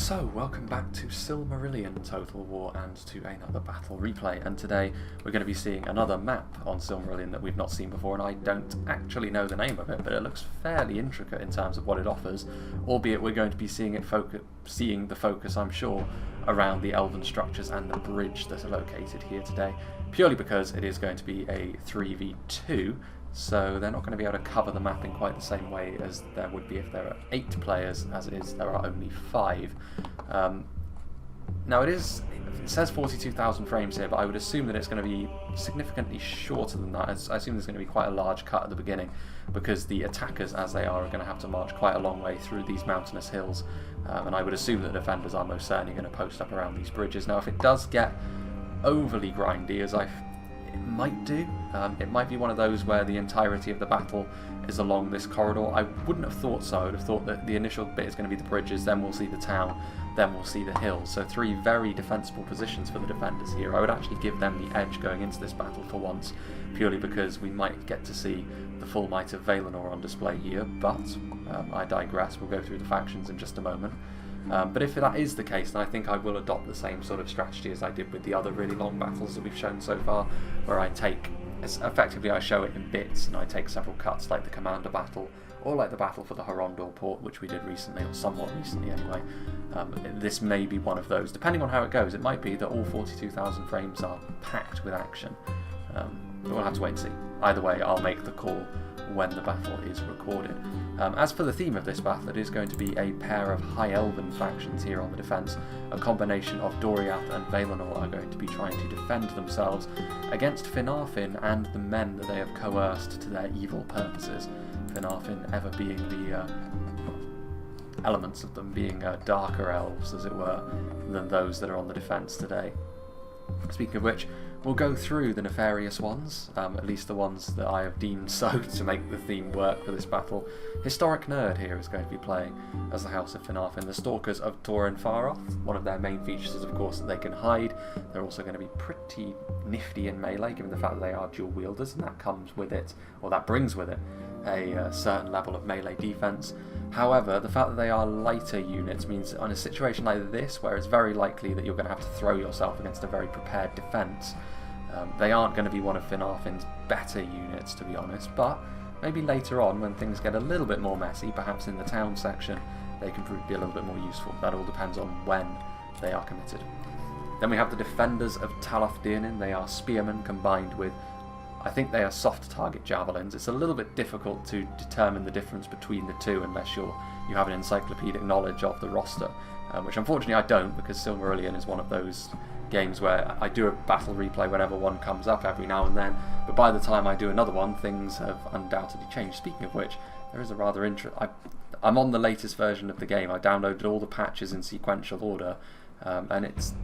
So, welcome back to Silmarillion Total War and to another battle replay, and today we're going to be seeing another map on Silmarillion that we've not seen before, and I don't actually know the name of it, but it looks fairly intricate in terms of what it offers, albeit we're going to be seeing the focus, I'm sure, around the elven structures and the bridge that are located here today, purely because it is going to be a 3v2, so they're not going to be able to cover the map in quite the same way as there would be if there are 8 players. As it is, there are only 5. Now it says 42,000 frames here, but I would assume that it's going to be significantly shorter than that. I assume there's going to be quite a large cut at the beginning, because the attackers, as they are going to have to march quite a long way through these mountainous hills, and I would assume that defenders are most certainly going to post up around these bridges. Now if it does get overly grindy, as it might do. It might be one of those where the entirety of the battle is along this corridor. I wouldn't have thought so. I would have thought that the initial bit is going to be the bridges, then we'll see the town, then we'll see the hills. So 3 very defensible positions for the defenders here. I would actually give them the edge going into this battle for once, purely because we might get to see the full might of Valinor on display here, but I digress. We'll go through the factions in just a moment. But if that is the case, then I think I will adopt the same sort of strategy as I did with the other really long battles that we've shown so far, where I show it in bits and I take several cuts, like the Commander battle, or like the battle for the Horondor port, which we did recently, or somewhat recently anyway. This may be one of those. Depending on how it goes, it might be that all 42,000 frames are packed with action. We'll have to wait and see. Either way, I'll make the call when the battle is recorded. As for the theme of this battle, it is going to be a pair of high elven factions here on the defence. A combination of Doriath and Valinor are going to be trying to defend themselves against Finarfin and the men that they have coerced to their evil purposes. Finarfin ever being the elements of them being darker elves, as it were, than those that are on the defence today. Speaking of which, we'll go through the nefarious ones, at least the ones that I have deemed so to make the theme work for this battle. Historic Nerd here is going to be playing as the House of Finarfin, the Stalkers of Faroth. One of their main features is, of course, that they can hide. They're also going to be pretty nifty in melee, given the fact that they are dual wielders, and that comes with it, or that brings with it, a certain level of melee defense. However, the fact that they are lighter units means that in a situation like this, where it's very likely that you're going to have to throw yourself against a very prepared defence, they aren't going to be one of Finarfin's better units, to be honest, but maybe later on, when things get a little bit more messy, perhaps in the town section, they can be a little bit more useful. That all depends on when they are committed. Then we have the Defenders of Talof. They are spearmen combined with, I think they are soft target javelins. It's a little bit difficult to determine the difference between the two unless you have an encyclopedic knowledge of the roster, which unfortunately I don't, because Silmarillion is one of those games where I do a battle replay whenever one comes up every now and then, but by the time I do another one, things have undoubtedly changed. Speaking of which, there is a rather I'm on the latest version of the game. I downloaded all the patches in sequential order, and it's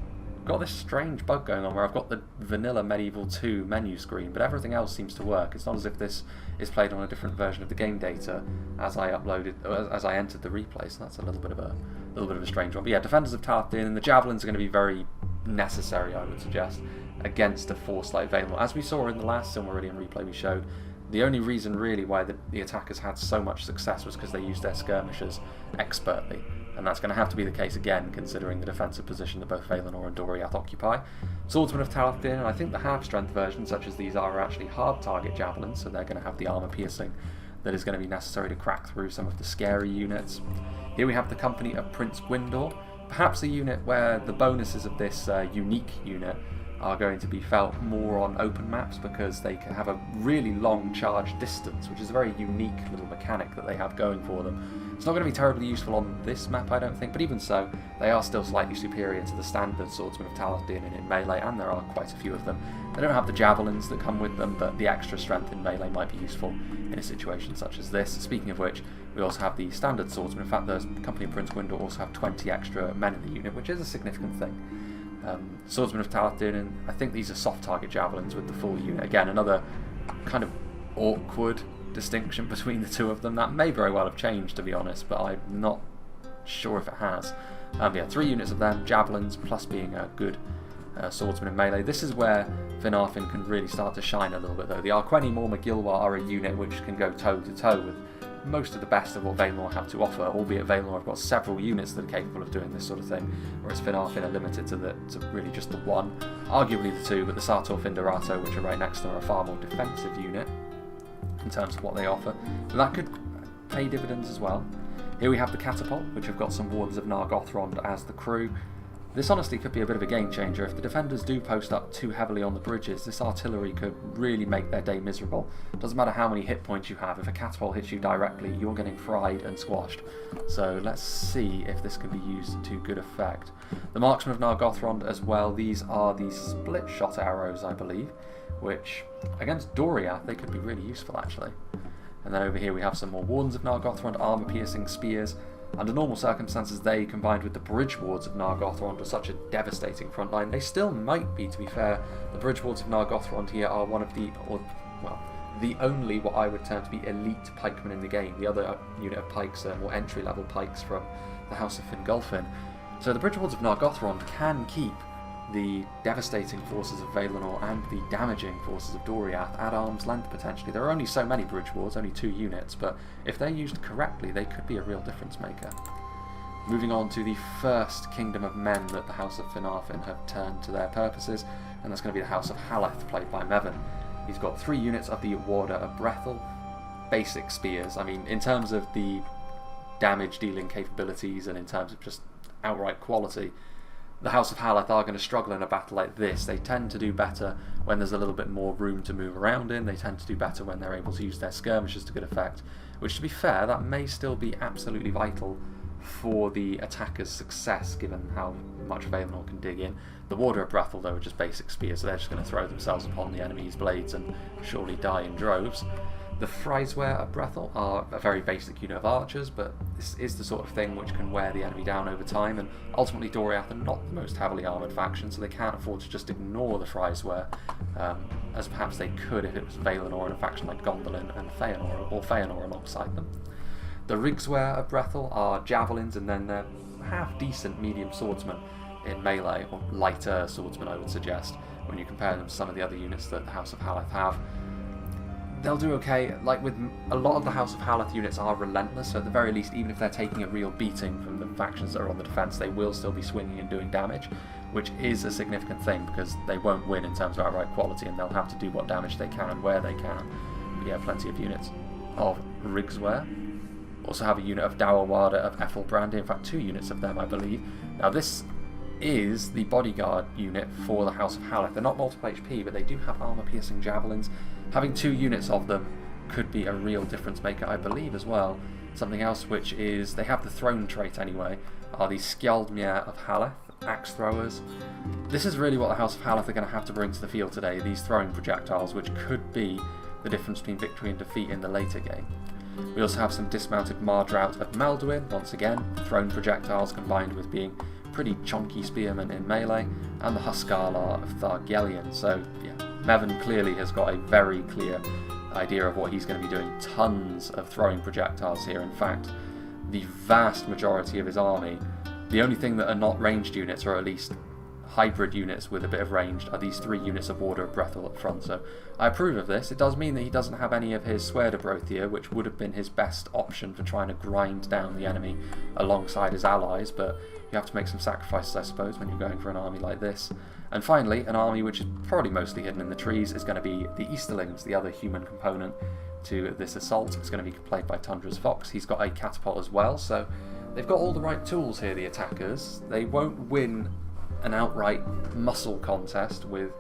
got this strange bug going on where I've got the vanilla Medieval 2 menu screen, but everything else seems to work. It's not as if this is played on a different version of the game data as I entered the replay, so that's a little bit of a strange one. But yeah, Defenders of Talof, and the javelins are going to be very necessary, I would suggest, against a force like Valinor. As we saw in the last Silmarillion replay we showed, the only reason really why the attackers had so much success was because they used their skirmishers expertly, and that's going to have to be the case again, considering the defensive position that both Valinor and Doriath occupy. Swordsman of Talof, and I think the half-strength versions, such as these, are actually hard-target javelins, so they're going to have the armour piercing that is going to be necessary to crack through some of the scary units. Here we have the company of Prince Gwindor, perhaps a unit where the bonuses of this unique unit are going to be felt more on open maps, because they can have a really long charge distance, which is a very unique little mechanic that they have going for them. It's not going to be terribly useful on this map, I don't think, but even so, they are still slightly superior to the standard Swordsman of Talof in melee, and there are quite a few of them. They don't have the javelins that come with them, but the extra strength in melee might be useful in a situation such as this. Speaking of which, we also have the standard swordsman. In fact, the company of Prince Gwindor also have 20 extra men in the unit, which is a significant thing. Swordsman of Talof, and I think these are soft target javelins with the full unit. Again, another kind of awkward distinction between the two of them. That may very well have changed, to be honest, but I'm not sure if it has. Yeah, 3 units of them, javelins, plus being a good swordsman in melee. This is where Finarfin can really start to shine a little bit, though. The Arqueni Mor Magilwa are a unit which can go toe-to-toe with most of the best of what Valinor have to offer, albeit Valinor have got several units that are capable of doing this sort of thing, whereas Finarfin are limited to really just the one, arguably the two, but the Sartor and Dorato, which are right next to them, are a far more defensive unit in terms of what they offer. But that could pay dividends as well. Here we have the Catapult, which have got some Wardens of Nargothrond as the crew. This honestly could be a bit of a game changer. If the defenders do post up too heavily on the bridges, this artillery could really make their day miserable. Doesn't matter how many hit points you have, if a catapult hits you directly, you're getting fried and squashed. So let's see if this can be used to good effect. The Marksmen of Nargothrond as well, these are the split shot arrows, I believe, which against Doriath they could be really useful actually. And then over here we have some more Wardens of Nargothrond, armour piercing spears. Under normal circumstances, they, combined with the Bridge Wards of Nargothrond, are such a devastating front line. They still might be, to be fair. The Bridge Wards of Nargothrond here are one of the, the only what I would term to be elite pikemen in the game. The other unit of pikes are more entry-level pikes from the House of Fingolfin. So the Bridge Wards of Nargothrond can keep the devastating forces of Valinor and the damaging forces of Doriath at arm's length potentially. There are only so many Bridge Wards, only 2 units, but if they're used correctly, they could be a real difference maker. Moving on to the first Kingdom of Men that the House of Finarfin have turned to their purposes, and that's going to be the House of Halath, played by Mevin. He's got 3 units of the Warder of Brethil, basic spears. I mean, in terms of the damage dealing capabilities and in terms of just outright quality, the House of Halath are going to struggle in a battle like this. They tend to do better when there's a little bit more room to move around in. They tend to do better when they're able to use their skirmishes to good effect, which, to be fair, that may still be absolutely vital for the attacker's success, given how much Valinor can dig in. The Warder of Brethil, though, are just basic spears, so they're just going to throw themselves upon the enemy's blades and surely die in droves. The Freyswear of Brethil are a very basic unit of archers, but this is the sort of thing which can wear the enemy down over time, and ultimately Doriath are not the most heavily armoured faction, so they can't afford to just ignore the Freyswear, as perhaps they could if it was Valinor and a faction like Gondolin and Feanor alongside them. The Rigswear of Brethil are javelins, and then they're half-decent medium swordsmen in melee, or lighter swordsmen I would suggest, when you compare them to some of the other units that the House of Halath have. They'll do okay. Like with a lot of the House of Halath units are relentless, so at the very least, even if they're taking a real beating from the factions that are on the defence, they will still be swinging and doing damage, which is a significant thing because they won't win in terms of outright quality, and they'll have to do what damage they can where they can. But yeah, plenty of units of Rigswear. Also have a unit of Dowerwarder of Ethelbrandy, in fact 2 units of them I believe. Now this is the bodyguard unit for the House of Halath. They're not multiple HP, but they do have armour-piercing javelins. Having 2 units of them could be a real difference maker, I believe, as well. Something else which is, they have the throne trait anyway, are the Skjaldmere of Halath, axe throwers. This is really what the House of Halath are going to have to bring to the field today, these throwing projectiles, which could be the difference between victory and defeat in the later game. We also have some dismounted Mardrout of Malduin, once again, thrown projectiles combined with being pretty chunky spearmen in melee, and the Huskarlar of Thargelion. So yeah, Mevin clearly has got a very clear idea of what he's going to be doing. Tons of throwing projectiles here. In fact, the vast majority of his army, the only thing that are not ranged units, or at least hybrid units with a bit of ranged, are these 3 units of Warder of Brethil up front. So I approve of this. It does mean that he doesn't have any of his Swerderbroth here, which would have been his best option for trying to grind down the enemy alongside his allies, but you have to make some sacrifices, I suppose, when you're going for an army like this. And finally, an army which is probably mostly hidden in the trees is going to be the Easterlings, the other human component to this assault. It's going to be played by Tundra's Fox. He's got a catapult as well, so they've got all the right tools here, the attackers. They won't win an outright muscle contest with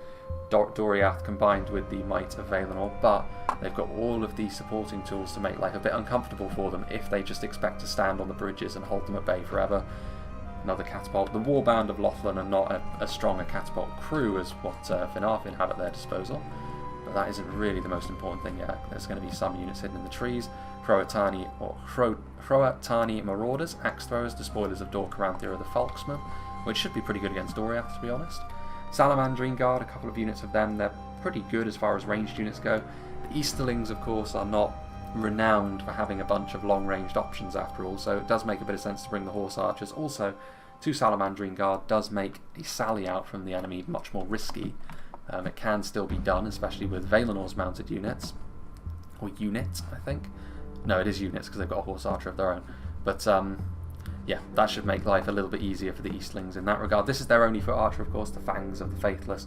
Doriath combined with the might of Valinor, but they've got all of the supporting tools to make life a bit uncomfortable for them if they just expect to stand on the bridges and hold them at bay forever. Another catapult. The Warband of Lothlin are not as strong a catapult crew as what Finarfin have at their disposal, but that isn't really the most important thing yet. There's going to be some units hidden in the trees. Hroatani Marauders, axe throwers, despoilers of Dor Caranthir of the Folksmen, which should be pretty good against Doriath, to be honest. Salamandrine Guard, a couple of units of them, they're pretty good as far as ranged units go. The Easterlings, of course, are not renowned for having a bunch of long-ranged options after all, so it does make a bit of sense to bring the Horse Archers. Also, 2 Salamandrine Guard does make a sally out from the enemy much more risky. It can still be done, especially with Valinor's mounted units, or unit, I think. No, it is units because they've got a horse archer of their own. But yeah, that should make life a little bit easier for the Easterlings in that regard. This is their only foot archer, of course, the Fangs of the Faithless.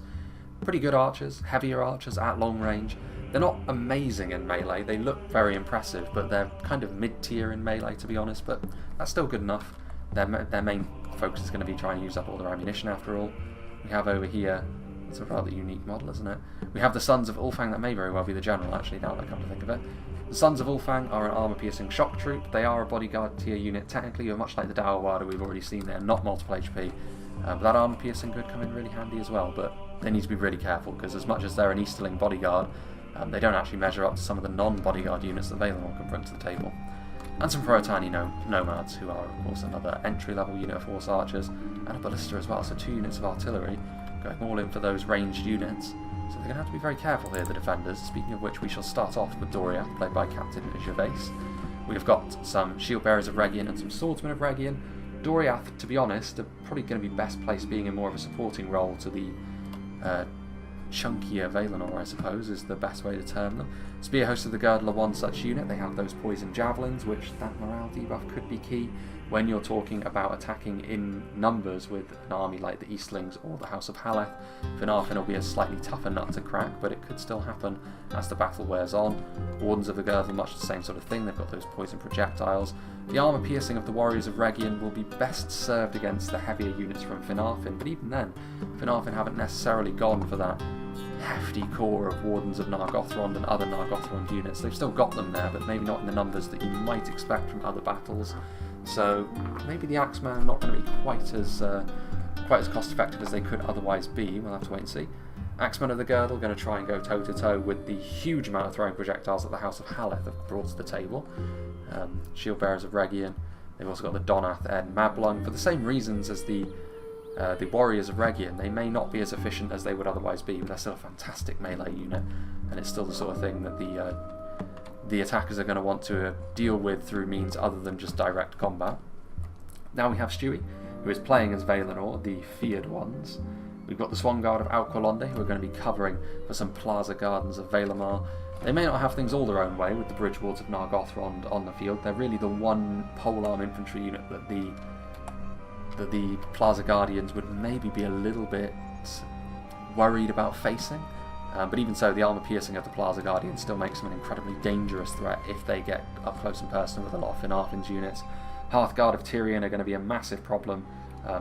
Pretty good archers, heavier archers at long range. They're not amazing in melee, they look very impressive, but they're kind of mid-tier in melee, to be honest, but that's still good enough. Their main focus is going to be trying to use up all their ammunition after all. We have over here, it's a rather unique model, isn't it? We have the Sons of Olfang, that may very well be the general, actually, now that I come to think of it. The Sons of Olfang are an armour-piercing shock troop. They are a bodyguard tier unit, technically, much like the Dawada we've already seen there, not multiple HP. But that armour-piercing could come in really handy as well, but they need to be really careful, because as much as they're an Easterling bodyguard, they don't actually measure up to some of the non-bodyguard units that Valinor can bring to the table. And some Frotani nomads, who are, of course, another entry-level unit of horse archers, and a ballista as well, so 2 units of artillery, going all in for those ranged units. So they're going to have to be very careful here, the defenders. Speaking of which, we shall start off with Doriath, played by Captain Gervais. We've got some shield bearers of Region and some swordsmen of Region. Doriath, to be honest, are probably going to be best placed being in more of a supporting role to the chunkier Valinor, I suppose, is the best way to term them. Spear Host of the Girdle are one such unit. They have those poison javelins, which that morale debuff could be key when you're talking about attacking in numbers with an army like the Eastlings or the House of Haleth. Finarfin will be a slightly tougher nut to crack, but it could still happen as the battle wears on. Wardens of the Girdle, much the same sort of thing. They've got those poison projectiles. The armour piercing of the Warriors of Region will be best served against the heavier units from Finarfin, but even then, Finarfin haven't necessarily gone for that hefty core of Wardens of Nargothrond and other Nargothrond units. They've still got them there, but maybe not in the numbers that you might expect from other battles. So maybe the Axemen are not going to be quite as cost effective as they could otherwise be. We'll have to wait and see. Axemen of the Girdle going to try and go toe to toe with the huge amount of throwing projectiles that the House of Haleth have brought to the table. Shield bearers of Region. They've also got the Donath and Mablung for the same reasons as the Warriors of Region. They may not be as efficient as they would otherwise be, but they're still a fantastic melee unit, and it's still the sort of thing that the attackers are going to want to deal with through means other than just direct combat. Now we have Stewie, who is playing as Valinor, the feared ones. We've got the Swan Guard of Alqualonde, who are going to be covering for some Plaza Gardens of Valimar. They may not have things all their own way with the Bridge Wards of Nargothrond on the field. They're really the one polearm infantry unit that the Plaza Guardians would maybe be a little bit worried about facing. But even so, the armour piercing of the Plaza Guardians still makes them an incredibly dangerous threat if they get up close and personal with a lot of Finarfin's units. Hearthguard of Tyrion are going to be a massive problem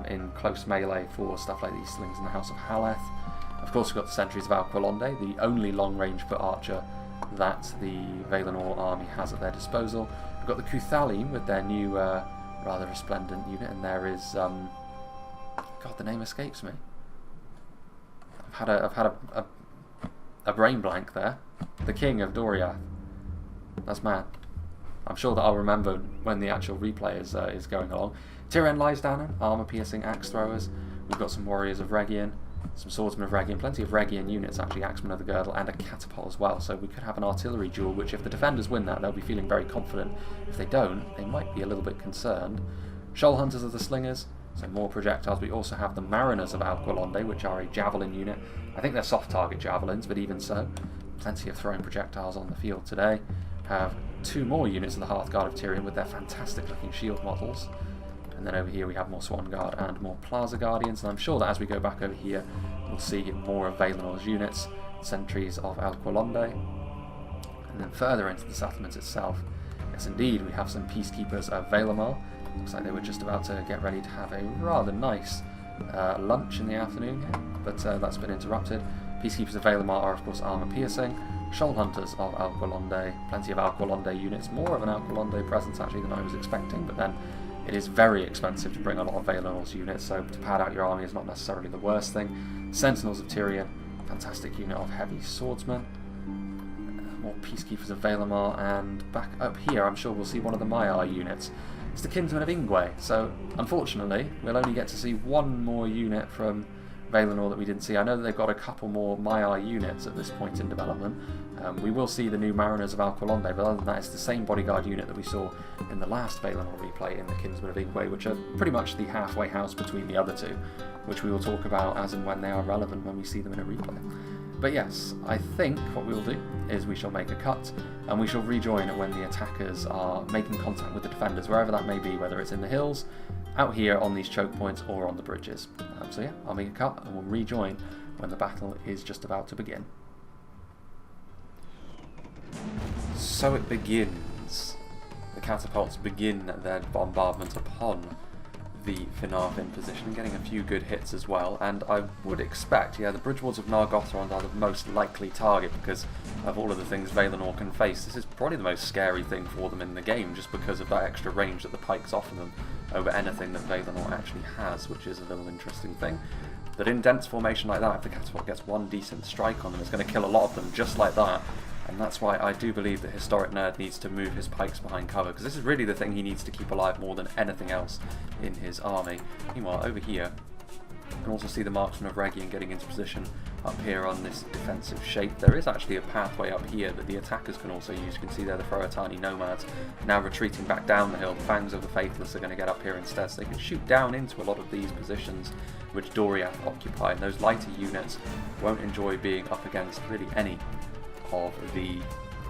in close melee for stuff like the Easterlings and the House of Haleth. Of course, we've got the Sentries of Alqualonde, the only long-range foot archer that the Valinor army has at their disposal. We've got the Cuthalim with their new rather resplendent unit, and there is God, the name escapes me. I've had a brain blank there. The King of Doriath. That's mad. I'm sure that I'll remember when the actual replay is going along. Tyrion Lysdanen, armour-piercing axe throwers. We've got some Warriors of Region, some Swordsmen of Region, plenty of Region units, actually, Axemen of the Girdle, and a Catapult as well. So we could have an artillery duel, which if the defenders win that, they'll be feeling very confident. If they don't, they might be a little bit concerned. Shoal Hunters of the Slingers, so more projectiles. We also have the Mariners of Alqualonde, which are a javelin unit. I think they're soft target javelins, but even so, plenty of throwing projectiles on the field today. Have 2 more units of the Hearthguard of Tyrion with their fantastic looking shield models. And then over here we have more Swan Guard and more Plaza Guardians, and I'm sure that as we go back over here we'll see more of Valinor's units, Sentries of Alqualonde. And then further into the settlement itself, yes indeed, we have some Peacekeepers of Valimar. Looks like they were just about to get ready to have a rather nice lunch in the afternoon here, but that's been interrupted. Peacekeepers of Valimar are of course armour piercing. Shoal Hunters of Alqualonde, plenty of Alqualonde units, more of an Alqualonde presence actually than I was expecting, but then it is very expensive to bring a lot of Valinor's units, so to pad out your army is not necessarily the worst thing. Sentinels of Tyrion, fantastic unit of heavy swordsmen. More Peacekeepers of Valimar, and back up here I'm sure we'll see one of the Maiar units. It's the Kinsmen of Ingwe, so unfortunately we'll only get to see one more unit from Valinor that we didn't see. I know that they've got a couple more Maiar units at this point in development. We will see the new Mariners of Alqualonde, but other than that it's the same bodyguard unit that we saw in the last Valinor replay in the Kinsmen of Ingwe, which are pretty much the halfway house between the other two, which we will talk about as and when they are relevant when we see them in a replay. But yes, I think what we will do is we shall make a cut, and we shall rejoin when the attackers are making contact with the defenders, wherever that may be, whether it's in the hills, out here on these choke points, or on the bridges. So yeah, I'll make a cut, and we'll rejoin when the battle is just about to begin. So it begins. The catapults begin their bombardment upon the Finarfin position, getting a few good hits as well, and I would expect, yeah, the bridge walls of Nargothrond are the most likely target because of all of the things Valinor can face. This is probably the most scary thing for them in the game, just because of that extra range that the pikes offer them over anything that Valinor actually has, which is a little interesting thing. That in dense formation like that, if the catapult gets one decent strike on them, it's going to kill a lot of them just like that. And that's why I do believe that Historic Nerd needs to move his pikes behind cover, because this is really the thing he needs to keep alive more than anything else in his army. Meanwhile, over here, you can also see the Marksman of Region getting into position up here on this defensive shape. There is actually a pathway up here that the attackers can also use. You can see there the Froatani Nomads now retreating back down the hill. The Fangs of the Faithless are going to get up here instead, so they can shoot down into a lot of these positions which Doriath occupy, and those lighter units won't enjoy being up against really any of the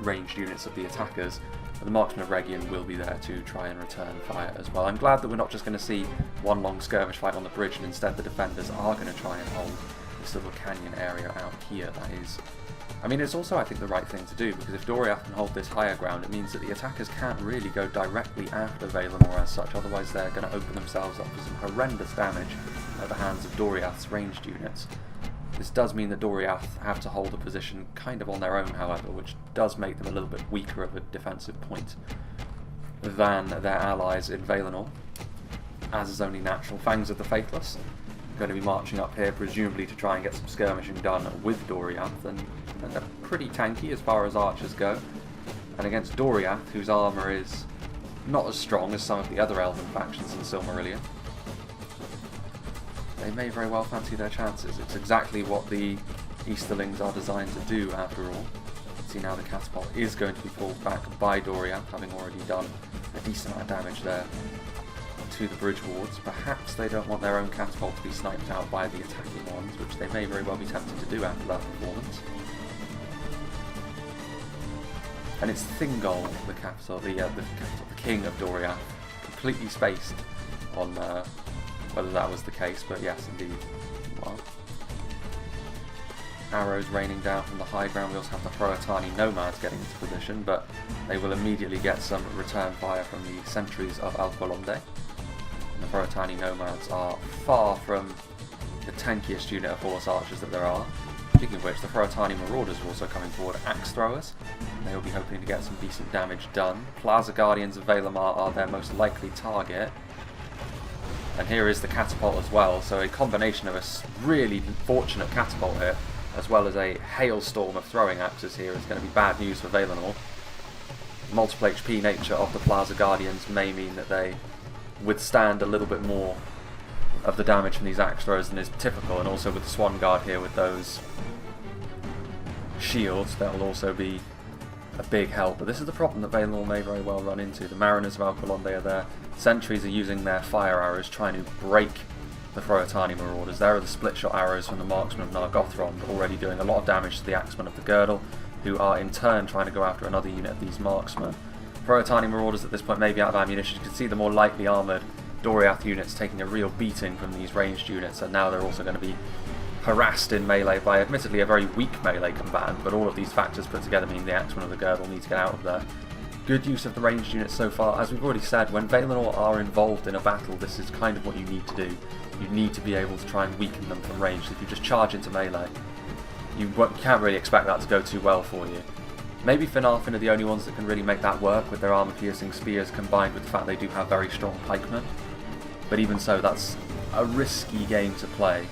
ranged units of the attackers. But the Marksman of Region will be there to try and return fire as well. I'm glad that we're not just going to see one long skirmish fight on the bridge, and instead the defenders are going to try and hold this little canyon area out here. That is, I mean, it's also I think the right thing to do, because if Doriath can hold this higher ground, it means that the attackers can't really go directly after Valinor as such, otherwise they're going to open themselves up for some horrendous damage at the hands of Doriath's ranged units. This does mean that Doriath have to hold a position kind of on their own, however, which does make them a little bit weaker of a defensive point than their allies in Valinor, as is only natural. Fangs of the Faithless are going to be marching up here, presumably to try and get some skirmishing done with Doriath, and they're pretty tanky as far as archers go. And against Doriath, whose armour is not as strong as some of the other elven factions in Silmarillion, they may very well fancy their chances. It's exactly what the Easterlings are designed to do, after all. See, now the catapult is going to be pulled back by Doriath, having already done a decent amount of damage there to the bridge wards. Perhaps they don't want their own catapult to be sniped out by the attacking ones, which they may very well be tempted to do after that performance. And it's Thingol, the king of Doriath, completely spaced on whether that was the case, but yes, indeed. Well, arrows raining down from the high ground. We also have the Froatani Nomads getting into position, but they will immediately get some return fire from the sentries of Alqualonde. The Froatani Nomads are far from the tankiest unit of horse archers that there are. Speaking of which, the Froatani Marauders are also coming forward, axe throwers. They will be hoping to get some decent damage done. Plaza Guardians of Valimar are their most likely target. And here is the catapult as well, so a combination of a really fortunate catapult here, as well as a hailstorm of throwing axes here, is going to be bad news for Valinor. The multiple HP nature of the Plaza Guardians may mean that they withstand a little bit more of the damage from these axe throwers than is typical, and also with the Swan Guard here with those shields, that will also be a big help. But this is the problem that Valinor may very well run into. The Mariners of Alqualonde are there. Sentries are using their fire arrows trying to break the Froatani Marauders. There are the split shot arrows from the Marksman of Nargothrond, already doing a lot of damage to the Axemen of the Girdle, who are in turn trying to go after another unit of these Marksmen. Froatani Marauders at this point may be out of ammunition. You can see the more lightly armoured Doriath units taking a real beating from these ranged units, and now they're also going to be harassed in melee by admittedly a very weak melee combatant, but all of these factors put together mean the Axemen of the Girdle need to get out of there. Good use of the ranged units so far. As we've already said, when Valinor are involved in a battle, this is kind of what you need to do. You need to be able to try and weaken them from range. If you just charge into melee, you can't really expect that to go too well for you. Maybe Finarfin are the only ones that can really make that work with their armour-piercing spears, combined with the fact they do have very strong pikemen. But even so, that's a risky game to play.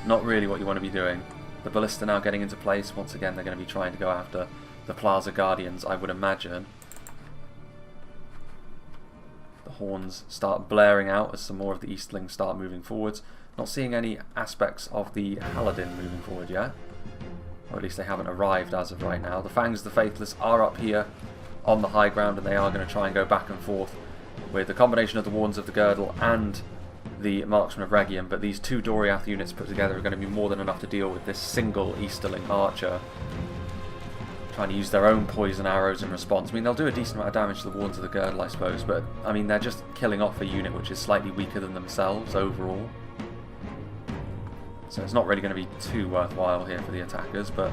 Not really what you want to be doing. The Ballista now getting into place. Once again, they're going to be trying to go after the Plaza Guardians, I would imagine. The horns start blaring out as some more of the Eastlings start moving forwards. Not seeing any aspects of the Haladin moving forward yet. Or at least they haven't arrived as of right now. The Fangs of the Faithless are up here on the high ground, and they are going to try and go back and forth with the combination of the Wardens of the Girdle and the Marksman of Rhegium, but these two Doriath units put together are going to be more than enough to deal with this single Easterling archer. Trying to use their own poison arrows in response. I mean, they'll do a decent amount of damage to the Wardens of the Girdle, I suppose, but I mean, they're just killing off a unit which is slightly weaker than themselves overall. So it's not really going to be too worthwhile here for the attackers, but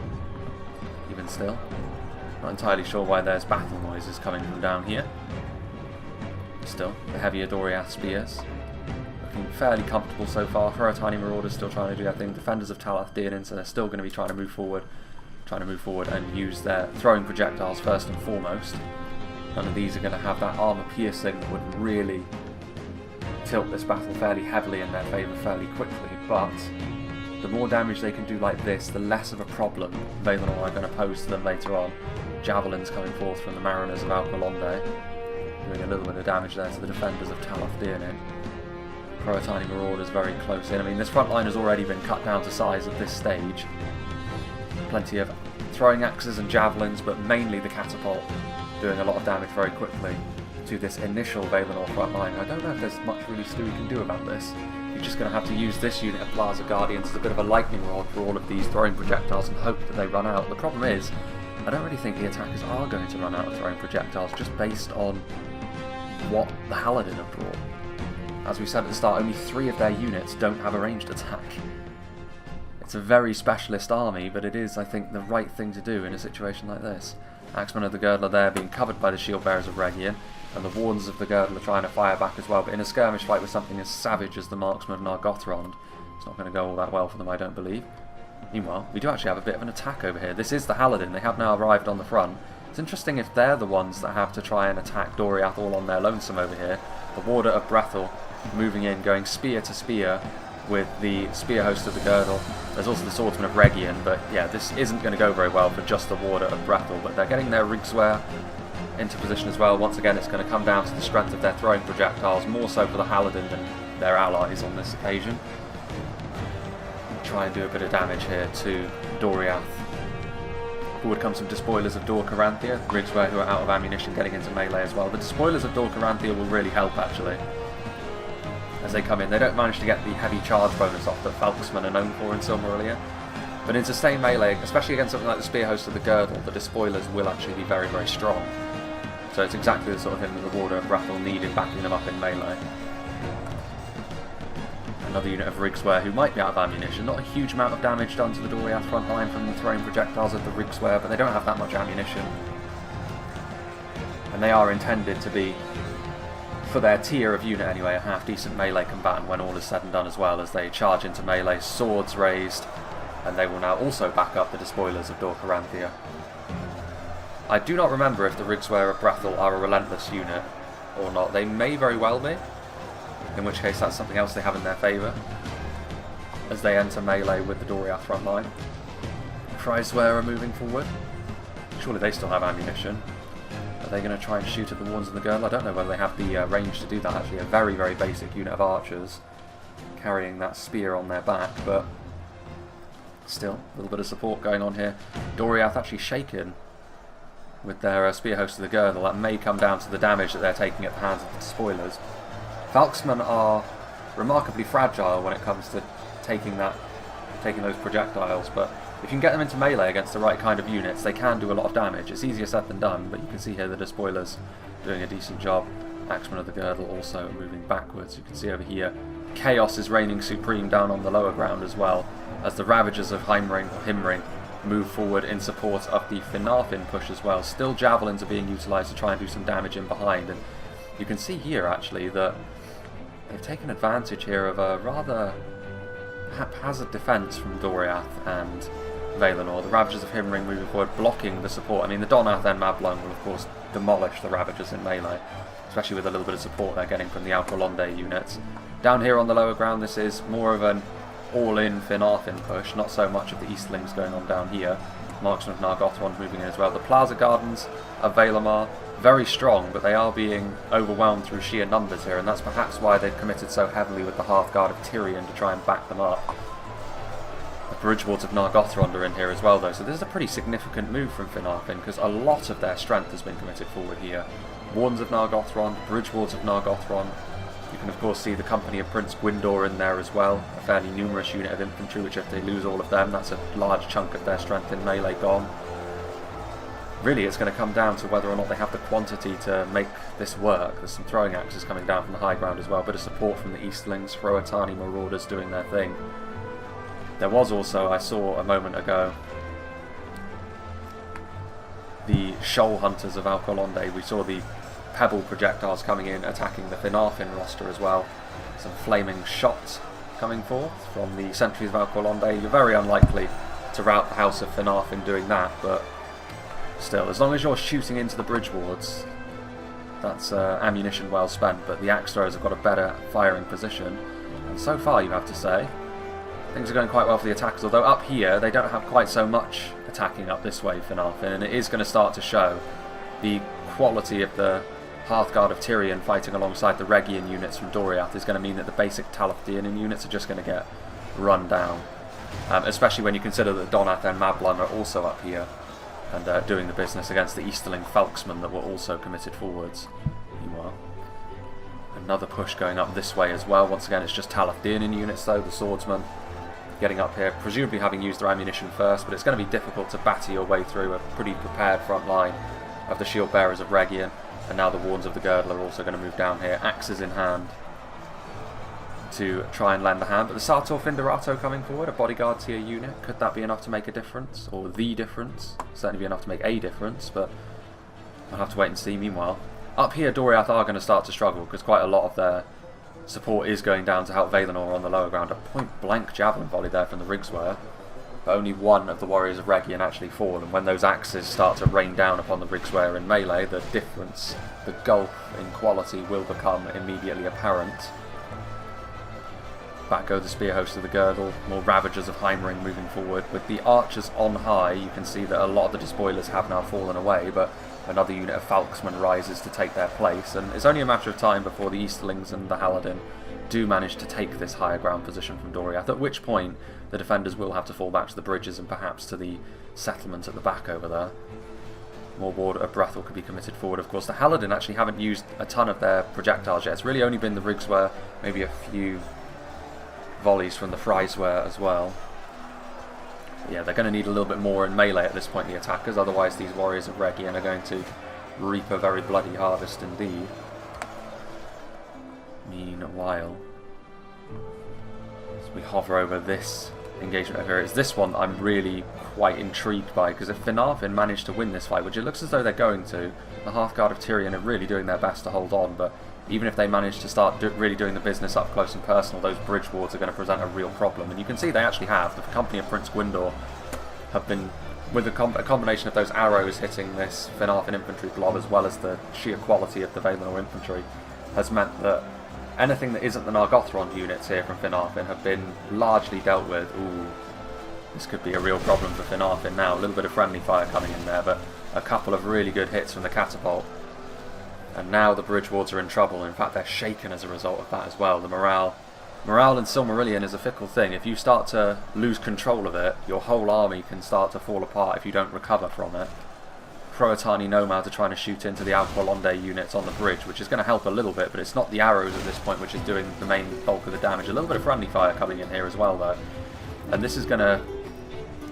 even still, not entirely sure why there's battle noises coming from down here. Still, the heavier Doriath spears. Looking fairly comfortable so far. Tiny Marauders still trying to do their thing. Defenders of Talof in, so they're still going to be trying to move forward and use their throwing projectiles first and foremost. None of these are going to have that armor piercing that would really tilt this battle fairly heavily in their favour fairly quickly, but the more damage they can do like this, the less of a problem Valinor are going to pose to them later on. Javelins coming forth from the Mariners of Alqualonde, doing a little bit of damage there to the defenders of Talof Dearnin. Tiny Marauders very close in. I mean, this front line has already been cut down to size at this stage. Plenty of throwing axes and javelins, but mainly the catapult doing a lot of damage very quickly to this initial Valinor front line. I don't know if there's much really Stewie can do about this. You're just going to have to use this unit of Plaza Guardians as a bit of a lightning rod for all of these throwing projectiles and hope that they run out. The problem is, I don't really think the attackers are going to run out of throwing projectiles just based on what the Haladin have brought. As we said at the start, only 3 of their units don't have a ranged attack. It's a very specialist army, but it is, I think, the right thing to do in a situation like this. Axemen of the Girdle are there being covered by the Shield Bearers of Rhegium, and the Wardens of the Girdle are trying to fire back as well, but in a skirmish fight with something as savage as the Marksmen of Nargothrond, it's not going to go all that well for them, I don't believe. Meanwhile, we do actually have a bit of an attack over here. This is the Haladin. They have now arrived on the front. It's interesting if they're the ones that have to try and attack Doriath all on their lonesome over here. The Warder of Brethil moving in, going spear to spear with the Spear Host of the Girdle. There's also the Swordsman of Rhegium, but yeah, this isn't going to go very well for just the Warder of Brethil, but they're getting their Rigswehr into position as well. Once again, it's going to come down to the strength of their throwing projectiles, more so for the Haladin than their allies on this occasion. Try and do a bit of damage here to Doriath. Forward comes some Despoilers of Dor Caranthia, Rigswehr who are out of ammunition getting into melee as well. The Despoilers of Dor Caranthia will really help actually. As they come in, they don't manage to get the heavy charge bonus off that Falksmen are known for in Silmarillion. But in sustained melee, especially against something like the Spear Host of the Girdle, the Despoilers will actually be very, very strong. So it's exactly the sort of thing that the Warder of Brethil needed, backing them up in melee. Another unit of Rigswehr who might be out of ammunition. Not a huge amount of damage done to the Doriath front line from the throwing projectiles of the Rigswehr, but they don't have that much ammunition. And they are intended to be, for their tier of unit anyway, a half-decent melee combatant when all is said and done as well, as they charge into melee, swords raised, and they will now also back up the Despoilers of Dor Caranthia. I do not remember if the Rigswehr of Brethil are a relentless unit or not. They may very well be, in which case that's something else they have in their favour as they enter melee with the Doriath front line. Chryswehr are moving forward. Surely they still have ammunition. Are they going to try and shoot at the Wardens of the Girdle? I don't know whether they have the range to do that actually. A very, very basic unit of archers carrying that spear on their back, but still, a little bit of support going on here. Doriath actually shaken with their Spear Host of the Girdle. That may come down to the damage that they're taking at the hands of the Despoilers. Falksmen are remarkably fragile when it comes to taking those projectiles, but if you can get them into melee against the right kind of units, they can do a lot of damage. It's easier said than done, but you can see here the Despoilers doing a decent job. Axemen of the Girdle also moving backwards. You can see over here, chaos is reigning supreme down on the lower ground as well, as the Ravagers of HIMLING move forward in support of the Finarfin push as well. Still javelins are being utilised to try and do some damage in behind, and you can see here actually that they've taken advantage here of a rather haphazard defence from Doriath and Valinor. The Ravagers of HIMLING moving forward, blocking the support. I mean, the Donath and Mablung will of course demolish the Ravagers in melee, especially with a little bit of support they're getting from the Alqualonde units. Down here on the lower ground, this is more of an all-in Finarfin push, not so much of the Easterlings going on down here. Marksmen of Nargothrond moving in as well. The Plaza Gardens of Valinor, very strong, but they are being overwhelmed through sheer numbers here, and that's perhaps why they've committed so heavily with the Hearthguard of Tyrion to try and back them up. The Bridgewater of Nargothrond are in here as well, though, so this is a pretty significant move from Finarfin, because a lot of their strength has been committed forward here. Wardens of Nargothrond, Bridgewater of Nargothrond, You can of course see the company of Prince Gwyndor in there as well, a fairly numerous unit of infantry, which if they lose all of them, that's a large chunk of their strength in melee gone. Really, it's going to come down to whether or not they have the quantity to make this work. There's some throwing axes coming down from the high ground as well, a bit of support from the Easterlings, Rohatani Marauders doing their thing. There was also, I saw a moment ago, the Shoal Hunters of Alcolonde. We saw the pebble projectiles coming in, attacking the Finarfin roster as well. Some flaming shots coming forth from the sentries of Alcolonde. You're very unlikely to rout the House of Finarfin doing that, but still, as long as you're shooting into the bridge wards, that's ammunition well spent. But the axe throwers have got a better firing position, and so far, you have to say, things are going quite well for the attackers. Although up here, they don't have quite so much attacking up this way, Finarfin, and it is going to start to show. The quality of the Hearthguard of Tyrion fighting alongside the Regian units from Doriath is going to mean that the basic Talof units are just going to get run down. Especially when you consider that Donath and Mablung are also up here and doing the business against the Easterling Falksmen that were also committed forwards. Meanwhile, another push going up this way as well. Once again, it's just Talof units though, the Swordsman getting up here, presumably having used their ammunition first, but it's going to be difficult to batter your way through a pretty prepared front line of the shield bearers of Regian. And now the Wardens of the Girdle are also going to move down here, axes in hand, to try and lend a hand. But the Sartor Finderato coming forward, a bodyguard tier unit, could that be enough to make a difference? Or the difference? Certainly be enough to make a difference, but we'll have to wait and see. Meanwhile, up here Doriath are going to start to struggle, because quite a lot of their support is going down to help Valinor on the lower ground. A point-blank javelin volley there from the Rigswehr, but only one of the warriors of Regian actually fall, and when those axes start to rain down upon the Rigswehr in melee, the difference, the gulf in quality will become immediately apparent. Back go the spear hosts of the Girdle, more Ravagers of HIMLING moving forward. With the archers on high, you can see that a lot of the despoilers have now fallen away, but another unit of Falksmen rises to take their place, and it's only a matter of time before the Easterlings and the Haladin do manage to take this higher ground position from Doriath, at which point the defenders will have to fall back to the bridges and perhaps to the settlement at the back over there. More Ward of Brethel could be committed forward. Of course, the Haladin actually haven't used a ton of their projectiles yet. It's really only been the Rigswehr, maybe a few volleys from the Freiswehr as well. Yeah, they're going to need a little bit more in melee at this point, the attackers, otherwise these warriors of Regian are going to reap a very bloody harvest indeed. Meanwhile, as we hover over this engagement over here, it's this one I'm really quite intrigued by, because if Finarfin manage to win this fight, which it looks as though they're going to, the Hearthguard of Tyrion are really doing their best to hold on, but even if they manage to start really doing the business up close and personal, those bridge wards are going to present a real problem. And you can see they actually have. The company of Prince Gwyndor have been, with a combination of those arrows hitting this Finarfin infantry blob, as well as the sheer quality of the Valinor infantry, has meant that anything that isn't the Nargothrond units here from Finarfin have been largely dealt with. Ooh, this could be a real problem for Finarfin now. A little bit of friendly fire coming in there, but a couple of really good hits from the catapult. And now the bridge wards are in trouble. In fact, they're shaken as a result of that as well. The morale in Silmarillion is a fickle thing. If you start to lose control of it, your whole army can start to fall apart if you don't recover from it. Croatani nomads are trying to shoot into the Alcolonde units on the bridge, which is going to help a little bit, but it's not the arrows at this point which is doing the main bulk of the damage. A little bit of friendly fire coming in here as well, though. And this is going to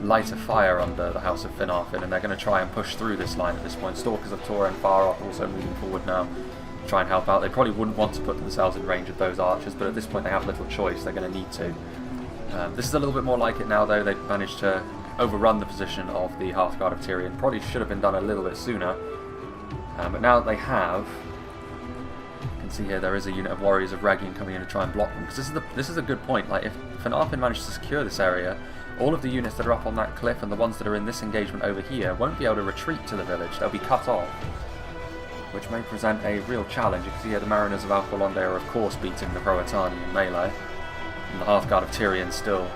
light a fire under the House of Finarfin, and they're going to try and push through this line at this point. Stalkers of Torren far off also moving forward now to try and help out. They probably wouldn't want to put themselves in range of those archers, but at this point they have little choice. They're going to need to. This is a little bit more like it now, though. They've managed to overrun the position of the Hearthguard of Tyrion. Probably should have been done a little bit sooner, but now that they have, you can see here there is a unit of warriors of Regian coming in to try and block them, because this is a good point. Like, if Finarfin manages to secure this area, all of the units that are up on that cliff and the ones that are in this engagement over here won't be able to retreat to the village. They'll be cut off, which may present a real challenge. You can see here the Mariners of Alcolonde are of course beating the Croatani in melee, and the Hearthguard of Tyrion still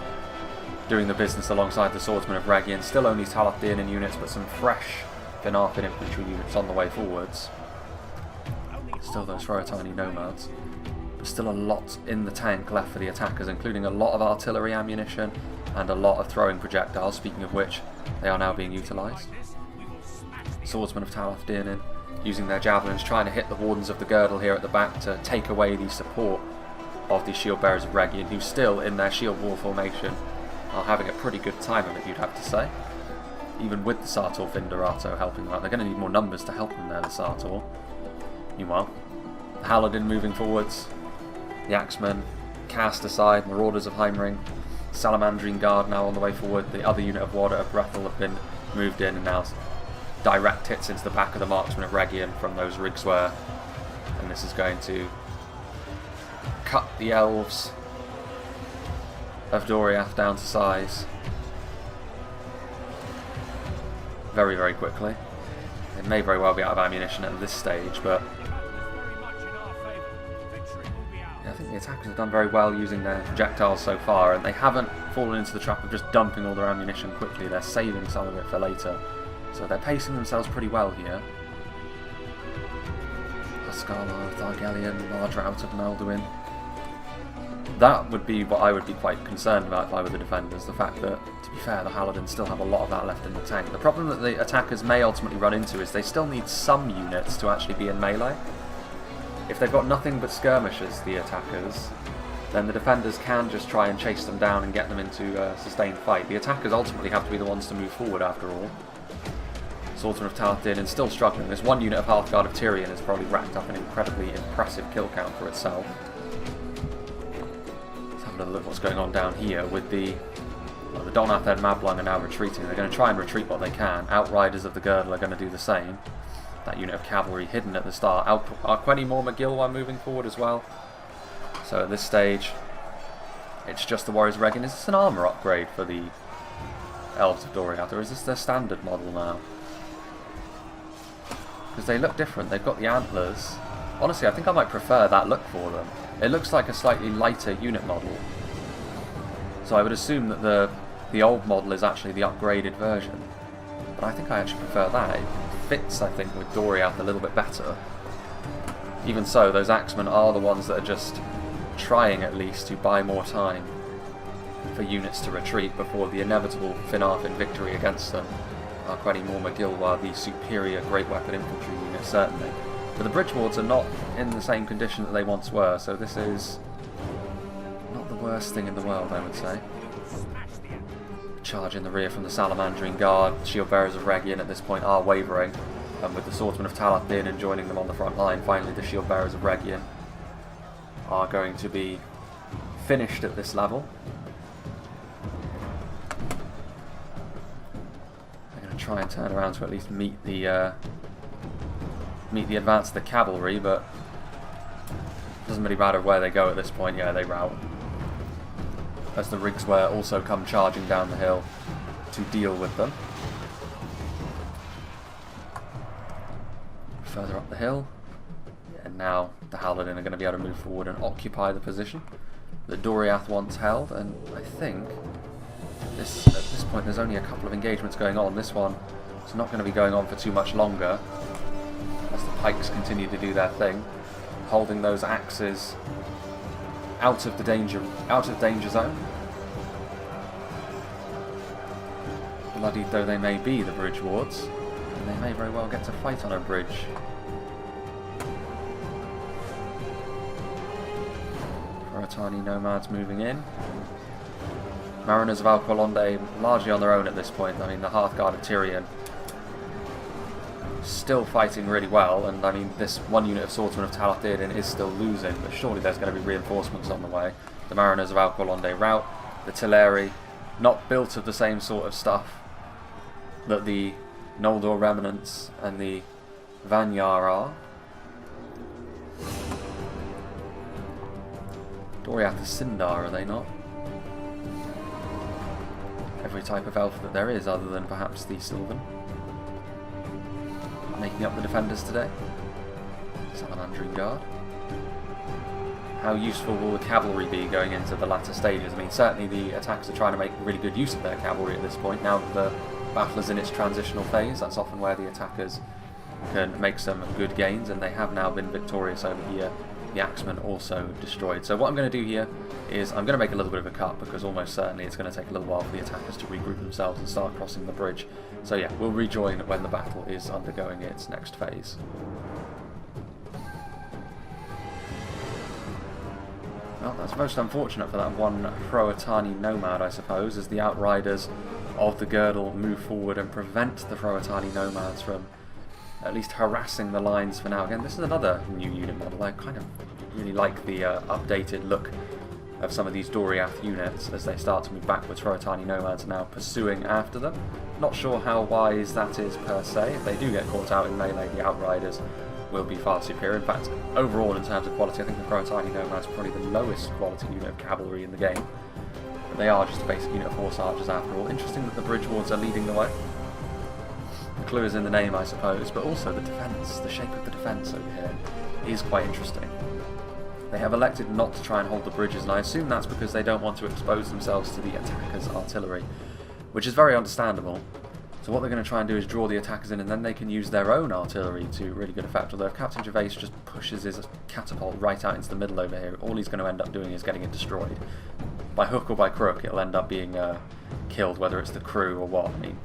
doing the business alongside the Swordsman of Regian. Still only Talof units, but some fresh Finarfin infantry units on the way forwards. Still those Rohatani nomads. But still a lot in the tank left for the attackers, including a lot of artillery ammunition and a lot of throwing projectiles, speaking of which, they are now being utilised. Swordsman of Talof using their javelins, trying to hit the Wardens of the Girdle here at the back to take away the support of the Shield Bearers of Region, who still, in their shield wall formation, are having a pretty good time of it, you'd have to say. Even with the Sartor Finderato helping them out. They're going to need more numbers to help them there, the Sartor. Meanwhile, the Haladin moving forwards, the Axemen cast aside, Marauders of HIMLING, Salamandrine Guard now on the way forward, the other unit of Warder of Brethel have been moved in and now direct hits into the back of the Marksmen of Region from those Rigswehr, and this is going to cut the Elves of Doriath down to size very, very quickly. It may very well be out of ammunition at this stage, but yeah, I think the attackers have done very well using their projectiles so far, and they haven't fallen into the trap of just dumping all their ammunition quickly. They're saving some of it for later, so they're pacing themselves pretty well here. Huskar of Thargelion, large rout of Malduin. That would be what I would be quite concerned about if I were the defenders, the fact that, to be fair, the Haladin still have a lot of that left in the tank. The problem that the attackers may ultimately run into is they still need some units to actually be in melee. If they've got nothing but skirmishers, the attackers, then the defenders can just try and chase them down and get them into a sustained fight. The attackers ultimately have to be the ones to move forward after all. Swordsman of Taladin is still struggling. This one unit of Hearthguard of Tyrion has probably racked up an incredibly impressive kill count for itself. Another look what's going on down here with the Donath and Mablung are now retreating. They're going to try and retreat what they can. Outriders of the Girdle are going to do the same. That unit of cavalry hidden at the start. Arqueni Moore McGill moving forward as well. So at this stage, it's just the Warriors of Region. Is this an armour upgrade for the Elves of Doriath, or is this their standard model now? Because they look different. They've got the antlers. Honestly, I think I might prefer that look for them. It looks like a slightly lighter unit model. So I would assume that the old model is actually the upgraded version. But I think I actually prefer that. It fits, I think, with Doriath a little bit better. Even so, those Axemen are the ones that are just trying at least to buy more time for units to retreat before the inevitable Finarfin victory against them. Arqueni Moore McGill are the superior Great Weapon Infantry unit, certainly. But the bridge wards are not in the same condition that they once were, so this is not the worst thing in the world, I would say. Charge in the rear from the Salamandrine Guard. Shield Bearers of Region at this point are wavering, and with the Swordsman of Taladin and joining them on the front line, finally the Shield Bearers of Region are going to be finished at this level. They're going to try and turn around to at least meet the advance of the cavalry, but it doesn't really matter where they go at this point. Yeah, they rout. As the Rigswehr also come charging down the hill to deal with them. Further up the hill, and now the Haladin are going to be able to move forward and occupy the position that Doriath once held, and I think at this point there's only a couple of engagements going on. This one is not going to be going on for too much longer, as the pikes continue to do their thing, holding those axes out of the danger zone. Bloodied though they may be, the bridge wards, and they may very well get to fight on a bridge. Roratani nomads moving in. Mariners of Alqualonde largely on their own at this point. I mean, the Hearthguard of Tyrion still fighting really well, and I mean, this one unit of Swordsman of Taladin is still losing, but surely there's going to be reinforcements on the way. The Mariners of Alqualonde rout. The Teleri, not built of the same sort of stuff that the Noldor Remnants and the Vanyar are. Doriath is Sindar, are they not? Every type of elf that there is, other than perhaps the Sylvan. Making up the defenders today. Salamandrine Guard. How useful will the cavalry be going into the latter stages? I mean, certainly the attackers are trying to make really good use of their cavalry at this point. Now that the battle is in its transitional phase, that's often where the attackers can make some good gains, and they have now been victorious over here. The Axemen also destroyed. So what I'm going to do here is I'm going to make a little bit of a cut because almost certainly it's going to take a little while for the attackers to regroup themselves and start crossing the bridge. So yeah, we'll rejoin when the battle is undergoing its next phase. Well, that's most unfortunate for that one Hroatani nomad, I suppose, as the outriders of the Girdle move forward and prevent the Hroatani nomads from at least harassing the lines for now. Again, this is another new unit model. I kind of really like the updated look of some of these Doriath units as they start to move backwards. Hroatani nomads are now pursuing after them. Not sure how wise that is per se. If they do get caught out in melee, the outriders will be far superior. In fact, overall in terms of quality, I think the Hroatani nomads are probably the lowest quality unit of cavalry in the game. But they are just a basic unit of horse archers after all. Interesting that the bridge wards are leading the way. The clue is in the name, I suppose, but also the defence, the shape of the defence over here is quite interesting. They have elected not to try and hold the bridges, and I assume that's because they don't want to expose themselves to the attackers' artillery, which is very understandable. So what they're going to try and do is draw the attackers in, and then they can use their own artillery to really good effect. Although if Captain Gervais just pushes his catapult right out into the middle over here, all he's going to end up doing is getting it destroyed. By hook or by crook, it'll end up being killed, whether it's the crew or what. I mean,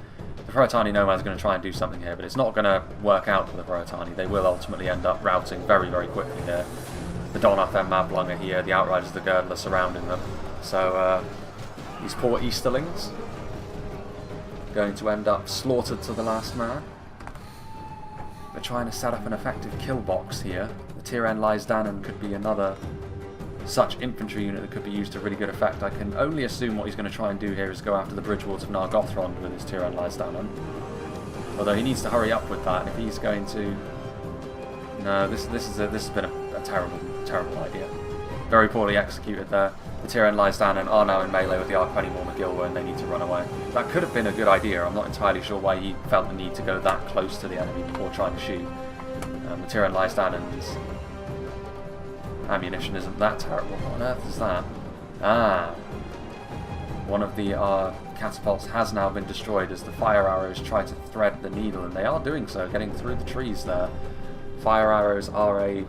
the Hroatani nomads are going to try and do something here, but it's not going to work out for the Hroatani. They will ultimately end up routing very, very quickly here. The Doriath and Mablung are here, the outriders of the Girdle are surrounding them. So these poor Easterlings going to end up slaughtered to the last man. They're trying to set up an effective kill box here. The Tiren Lysdanen could be another such infantry unit that could be used to really good effect. I can only assume what he's going to try and do here is go after the bridge wards of Nargothrond with his Tiren Lysdanen. Although he needs to hurry up with that if he's going to... No, this has been a terrible idea. Very poorly executed there. The Tiren Lysdanen are now in melee with the Arquenimor McGilwer and they need to run away. That could have been a good idea. I'm not entirely sure why he felt the need to go that close to the enemy before trying to shoot. The Tiren Lysdanen's ammunition isn't that terrible. What on earth is that? Ah! One of the catapults has now been destroyed as the fire arrows try to thread the needle, and they are doing so, getting through the trees there. Fire arrows are a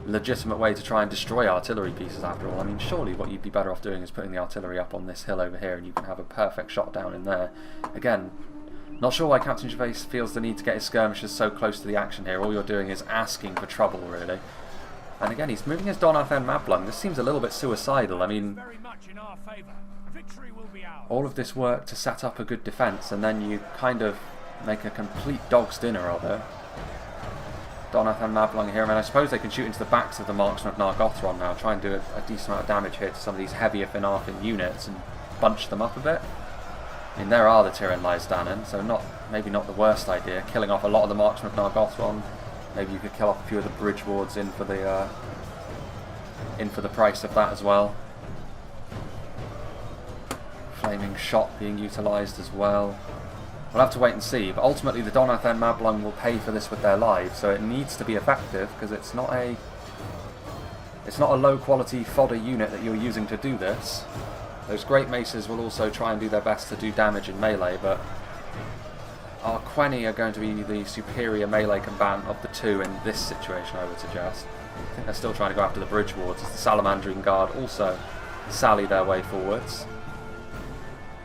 legitimate way to try and destroy artillery pieces after all. I mean, surely what you'd be better off doing is putting the artillery up on this hill over here and you can have a perfect shot down in there. Again, not sure why Captain Gervais feels the need to get his skirmishers so close to the action here. All you're doing is asking for trouble, really. And again, he's moving his Doriath and Mablung. This seems a little bit suicidal. I mean, all of this work to set up a good defence and then you kind of make a complete dog's dinner of it. Doriath and Mablung here. I mean, I suppose they can shoot into the backs of the marksmen of Nargothrond now, try and do a decent amount of damage here to some of these heavier Finarfin units and bunch them up a bit. I mean, there are the Tiren Lysdanen, so maybe not the worst idea. Killing off a lot of the marksmen of Nargothrond. Maybe you could kill off a few of the bridge wards in for the price of that as well. Flaming shot being utilised as well. We'll have to wait and see, but ultimately the Doriath and Mablung will pay for this with their lives, so it needs to be effective because it's not a low quality fodder unit that you're using to do this. Those great maces will also try and do their best to do damage in melee, but Arqueni are going to be the superior melee combatant of the two in this situation, I would suggest. I think they're still trying to go after the bridge wards as the Salamandrine Guard also sally their way forwards.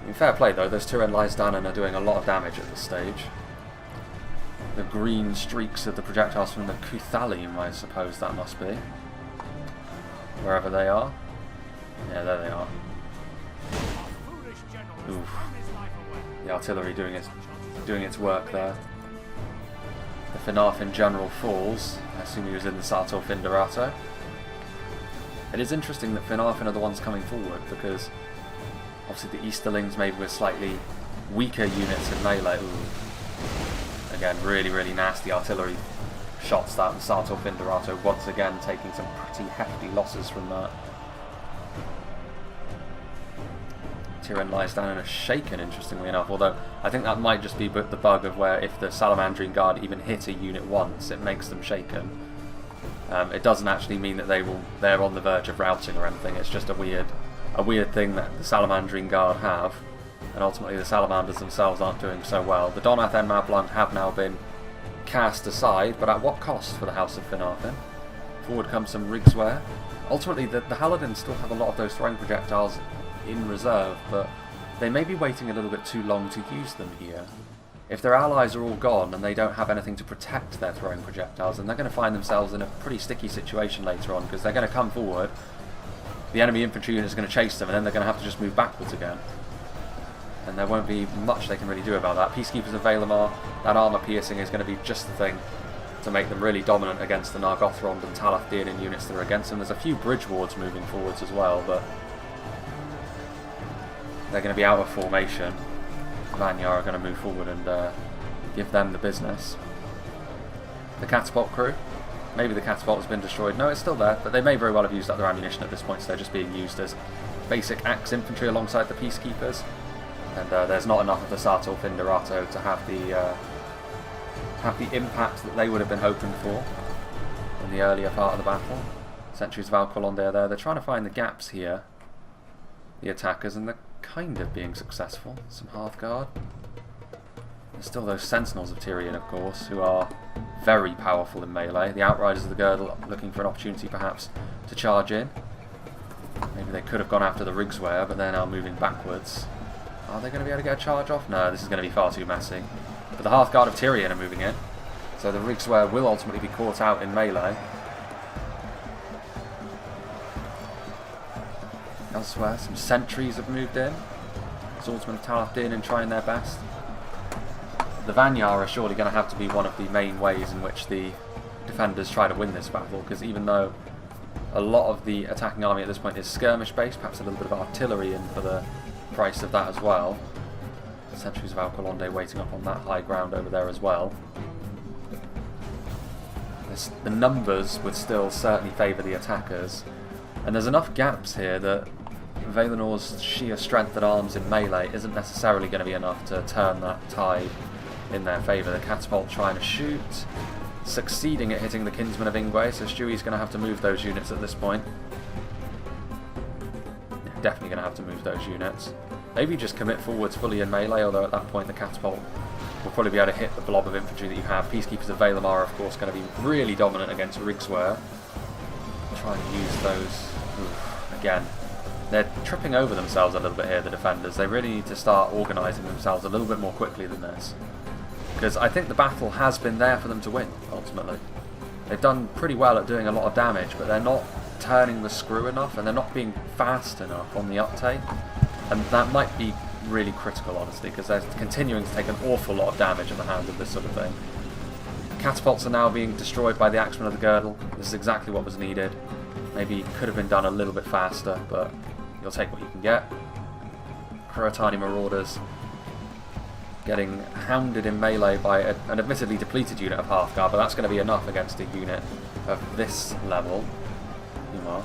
In fair play though, those Tiren Lysdanen are doing a lot of damage at this stage. The green streaks of the projectiles from the Cuthalim, I suppose that must be. Wherever they are. Yeah, there they are. Oof. The artillery doing its work there. The Finarfin General falls. I assume he was in the Sartor Finderato. It is interesting that Finarfin are the ones coming forward because obviously the Easterlings maybe with slightly weaker units in melee. Ooh. Again, really, really nasty artillery shots that. The Sartor Finderato once again taking some pretty hefty losses from that. Tiren Lysdanen are shaken, interestingly enough, although I think that might just be the bug of where if the Salamandrine Guard even hit a unit once, it makes them shaken. It doesn't actually mean that they're on the verge of routing or anything. It's just a weird thing that the Salamandrine Guard have, and ultimately the Salamanders themselves aren't doing so well. The Doriath and Mablung have now been cast aside, but at what cost for the House of Finarfin? Forward comes some Rigsware. ultimately the Haladin still have a lot of those throwing projectiles in reserve, but they may be waiting a little bit too long to use them here. If their allies are all gone and they don't have anything to protect their throwing projectiles, then they're going to find themselves in a pretty sticky situation later on, because they're going to come forward, the enemy infantry unit is going to chase them, and then they're going to have to just move backwards again. And there won't be much they can really do about that. Peacekeepers of Valinor, that armour piercing is going to be just the thing to make them really dominant against the Nargothrond and Talof units that are against them. There's a few bridge wards moving forwards as well, but they're going to be out of formation. Vanyar are going to move forward and give them the business. The catapult crew, maybe the catapult has been destroyed. No, it's still there, but they may very well have used up their ammunition at this point, so they're just being used as basic axe infantry alongside the peacekeepers. And there's not enough of the Sartor Finderato to have the impact that they would have been hoping for in the earlier part of the battle. Sentries of Alcolonde are there. They're trying to find the gaps here, the attackers, and they're kind of being successful. Some Hearthguard. There's still those Sentinels of Tyrion, of course, who are very powerful in melee. The Outriders of the Girdle looking for an opportunity perhaps to charge in. Maybe they could have gone after the Rigswear, but they're now moving backwards. Are they going to be able to get a charge off? No, this is going to be far too messy. But the Hearthguard of Tyrion are moving in, so the Rigswear will ultimately be caught out in melee. Elsewhere, some sentries have moved in. Swordsman of Talof and trying their best. The Vanyar are surely going to have to be one of the main ways in which the defenders try to win this battle, because even though a lot of the attacking army at this point is skirmish based, perhaps a little bit of artillery in for the price of that as well. Sentries of Alcolonde waiting up on that high ground over there as well. The numbers would still certainly favour the attackers, and there's enough gaps here that Valinor's sheer strength at arms in melee isn't necessarily going to be enough to turn that tide in their favour. The catapult trying to shoot, succeeding at hitting the Kinsman of Ingwe, so Stewie's going to have to move those units at this point. Yeah, definitely going to have to move those units. Maybe just commit forwards fully in melee, although at that point the catapult will probably be able to hit the blob of infantry that you have. Peacekeepers of Valinor are of course going to be really dominant against Rigswear. Try and use those. Again, they're tripping over themselves a little bit here, the defenders. They really need to start organising themselves a little bit more quickly than this, because I think the battle has been there for them to win, ultimately. They've done pretty well at doing a lot of damage, but they're not turning the screw enough, and they're not being fast enough on the uptake. And that might be really critical, honestly, because they're continuing to take an awful lot of damage at the hands of this sort of thing. Catapults are now being destroyed by the Axemen of the Girdle. This is exactly what was needed. Maybe could have been done a little bit faster, but you'll take what you can get. Kuratani Marauders getting hounded in melee by an admittedly depleted unit of Hearthguard, but that's going to be enough against a unit of this level. Meanwhile,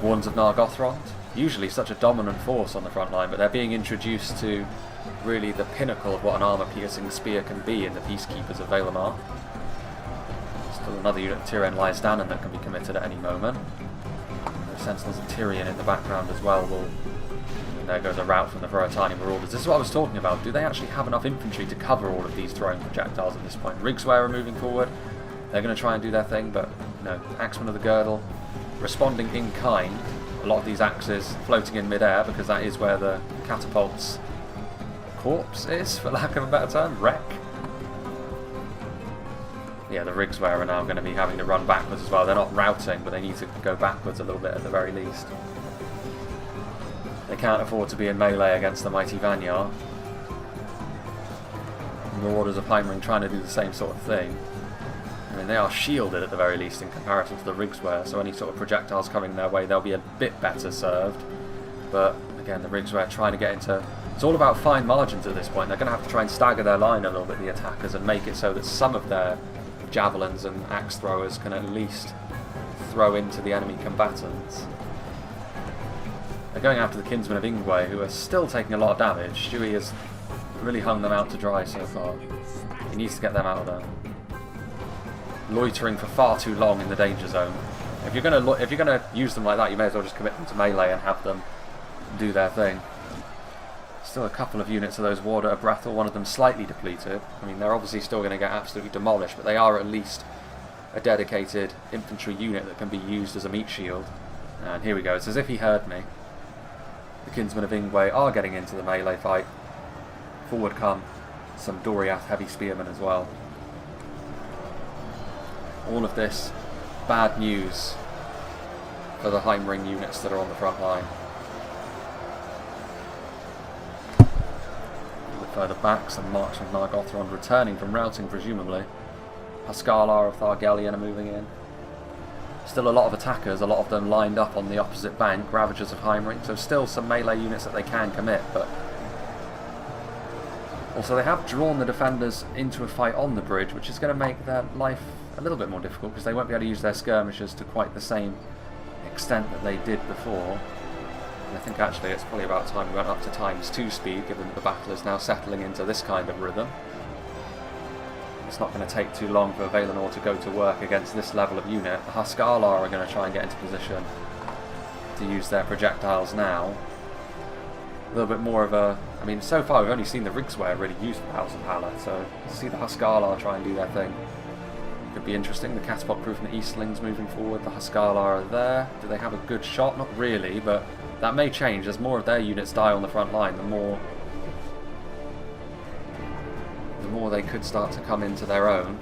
Warns of Nargothrond, usually such a dominant force on the front line, but they're being introduced to really the pinnacle of what an armour-piercing spear can be in the Peacekeepers of Valinor. Still another unit of Tyrion Lysdannen that can be committed at any moment. The Sentinels of Tyrion in the background as well will... And there goes a rout from the Kuratani Marauders. This is what I was talking about. Do they actually have enough infantry to cover all of these throwing projectiles at this point? Rigswear are moving forward. They're going to try and do their thing, but, you know, Axemen of the Girdle responding in kind. A lot of these axes floating in mid-air, because that is where the catapult's corpse is, for lack of a better term. Wreck. Yeah, the Rigswear are now going to be having to run backwards as well. They're not routing, but they need to go backwards a little bit at the very least. They can't afford to be in melee against the mighty Vanyar. Marauders of HIMLING trying to do the same sort of thing. I mean, they are shielded at the very least in comparison to the Rigswear, so any sort of projectiles coming their way, they'll be a bit better served. But again, the Rigswear trying to get into... It's all about fine margins at this point. They're going to have to try and stagger their line a little bit, the attackers, and make it so that some of their javelins and axe throwers can at least throw into the enemy combatants. They're going after the Kinsmen of Ingwe, who are still taking a lot of damage. Stewie has really hung them out to dry so far. He needs to get them out of there. Loitering for far too long in the danger zone. If you're gonna use them like that, you may as well just commit them to melee and have them do their thing. Still a couple of units of those Warder of Brethel, one of them slightly depleted. I mean, they're obviously still going to get absolutely demolished, but they are at least a dedicated infantry unit that can be used as a meat shield. And here we go, it's as if he heard me. The kinsmen of Ingwe are getting into the melee fight. Forward come some Doriath heavy spearmen as well. All of this bad news for the HIMLING units that are on the front line. A bit further back, some marksmen of Nargothrond returning from routing, presumably. Haskalar of Thargelion are moving in. Still a lot of attackers, a lot of them lined up on the opposite bank, Ravagers of HIMLING, so still some melee units that they can commit, but also they have drawn the defenders into a fight on the bridge, which is going to make their life a little bit more difficult, because they won't be able to use their skirmishers to quite the same extent that they did before. And I think actually it's probably about time we went up to ×2 speed, given that the battle is now settling into this kind of rhythm. It's not going to take too long for Valinor to go to work against this level of unit. The Haskalar are going to try and get into position to use their projectiles now. A little bit more of a... I mean, so far we've only seen the Rigswehr really used for House of Hala, so to see the Haskalar try and do their thing could be interesting. The catapult-proof and the Easterlings moving forward. The Haskalar are there. Do they have a good shot? Not really, but that may change. As more of their units die on the front line, the more they could start to come into their own.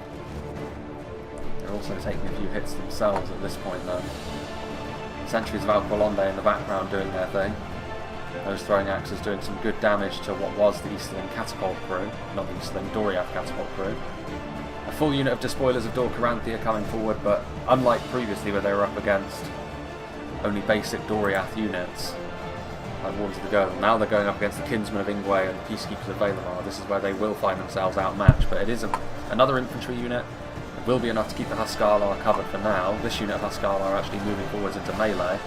They're also taking a few hits themselves at this point, though. Sentries of Alqualonde in the background doing their thing. Those throwing axes doing some good damage to what was the Easterling catapult crew. Not the Easterling, Doriath catapult crew. A full unit of Despoilers of Dor Caranthia coming forward, but unlike previously where they were up against only basic Doriath units, like Wars of the Girdle, now they're going up against the Kinsmen of Ingwe and the Peacekeepers of Valinor. This is where they will find themselves outmatched, but it is another infantry unit. It will be enough to keep the Haskalar covered for now. This unit of Haskalar are actually moving forwards into melee,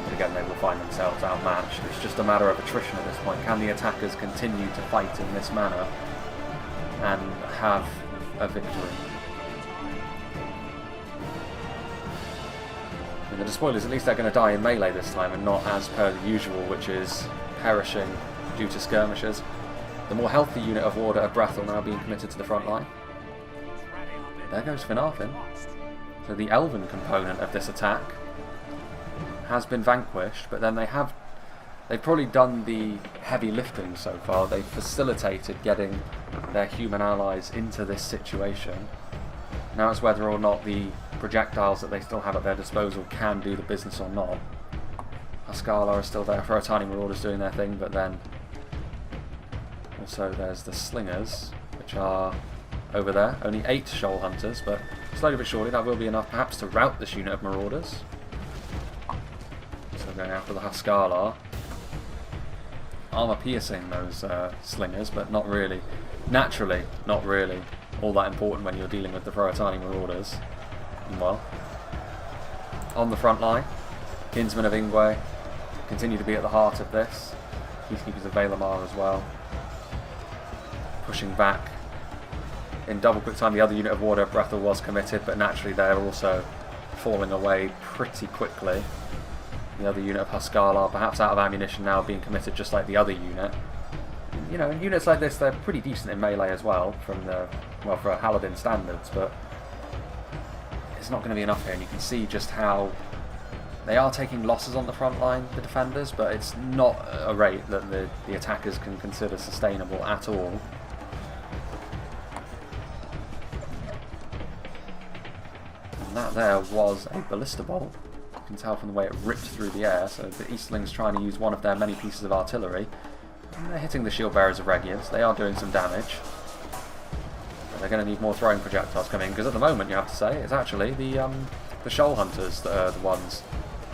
but again they will find themselves outmatched. It's just a matter of attrition at this point. Can the attackers continue to fight in this manner and have a victory? I mean, the Despoilers, at least they're going to die in melee this time and not as per the usual, which is perishing due to skirmishers. The more healthy unit of Warder of Brathel now being committed to the front line. There goes Finarfin. So the elven component of this attack has been vanquished, but then they've probably done the heavy lifting so far. They've facilitated getting their human allies into this situation. Now it's whether or not the projectiles that they still have at their disposal can do the business or not. Haskalar are still there, Ferrotani Marauders doing their thing, but then also there's the Slingers, which are over there. Only 8 Shoal Hunters, but slowly but surely that will be enough perhaps to rout this unit of Marauders. So going after the Haskalar. Armour piercing those Slingers, but not really. Naturally, not really all that important when you're dealing with the Ferrotani Marauders. And well, on the front line, Kinsmen of Ingwe continue to be at the heart of this. Peacekeepers of Valinor as well. Pushing back. In double quick time, the other unit of Warder of Brathel was committed, but naturally they're also falling away pretty quickly. The other unit of Haskalar, perhaps out of ammunition now, being committed just like the other unit. You know, in units like this, they're pretty decent in melee as well, from the, well, for Haladin standards, but it's not going to be enough here, and you can see just how they are taking losses on the front line, the defenders, but it's not a rate that the attackers can consider sustainable at all. And that there was a ballista bolt. You can tell from the way it ripped through the air, so the Easterlings trying to use one of their many pieces of artillery. And they're hitting the shield bearers of Regius. They are doing some damage. But they're going to need more throwing projectiles coming, because at the moment, you have to say, it's actually the Shoal Hunters that are the ones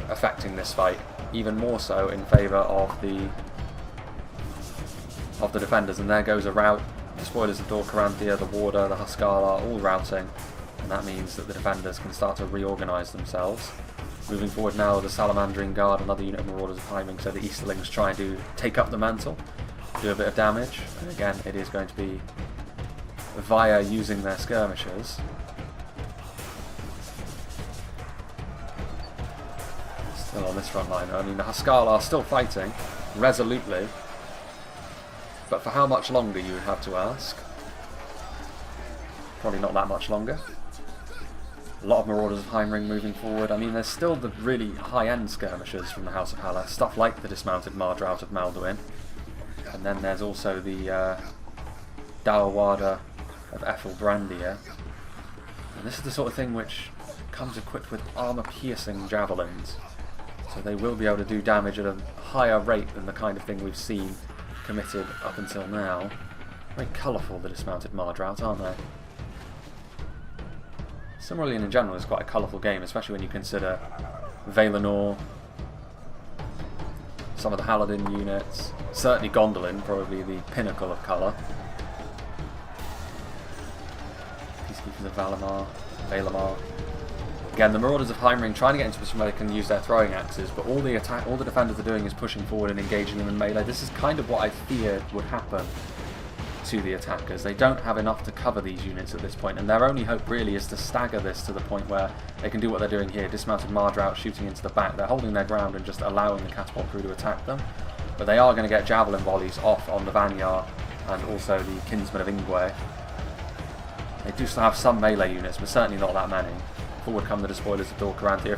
affecting this fight, even more so in favour of the defenders. And there goes a rout. The Despoilers of Dor Caranthia, the Warder, the Haskalar, all routing, and that means that the defenders can start to reorganise themselves. Moving forward now, the Salamandrine Guard, another unit of Marauders of HIMLING, so the Easterlings trying to take up the mantle, do a bit of damage, and again it is going to be via using their skirmishers. Still on this front line, I mean the Haskalar are still fighting resolutely, but for how much longer, you would have to ask? Probably not that much longer. A lot of Marauders of HIMLING moving forward. I mean, there's still the really high-end skirmishers from the House of Haladin, stuff like the dismounted Mardrout of Malduin. And then there's also the Dawada of Ethelbrandir. And this is the sort of thing which comes equipped with armour-piercing javelins. So they will be able to do damage at a higher rate than the kind of thing we've seen committed up until now. Very colourful, the dismounted Mardrout, aren't they? Silmarillion in general is quite a colourful game, especially when you consider Valinor, some of the Haladin units, certainly Gondolin, probably the pinnacle of colour. Peacekeepers of Valimar. Again, the Marauders of HIMLING trying to get into a position where they can use their throwing axes, but all the defenders are doing is pushing forward and engaging them in melee. This is kind of what I feared would happen to the attackers. They don't have enough to cover these units at this point, and their only hope really is to stagger this to the point where they can do what they're doing here, dismounted Mardrout shooting into the back. They're holding their ground and just allowing the catapult crew to attack them, but they are going to get javelin volleys off on the Vanyar and also the Kinsmen of Ingwe. They do still have some melee units, but certainly not that many. Forward come the Despoilers of Dor-Caranthir.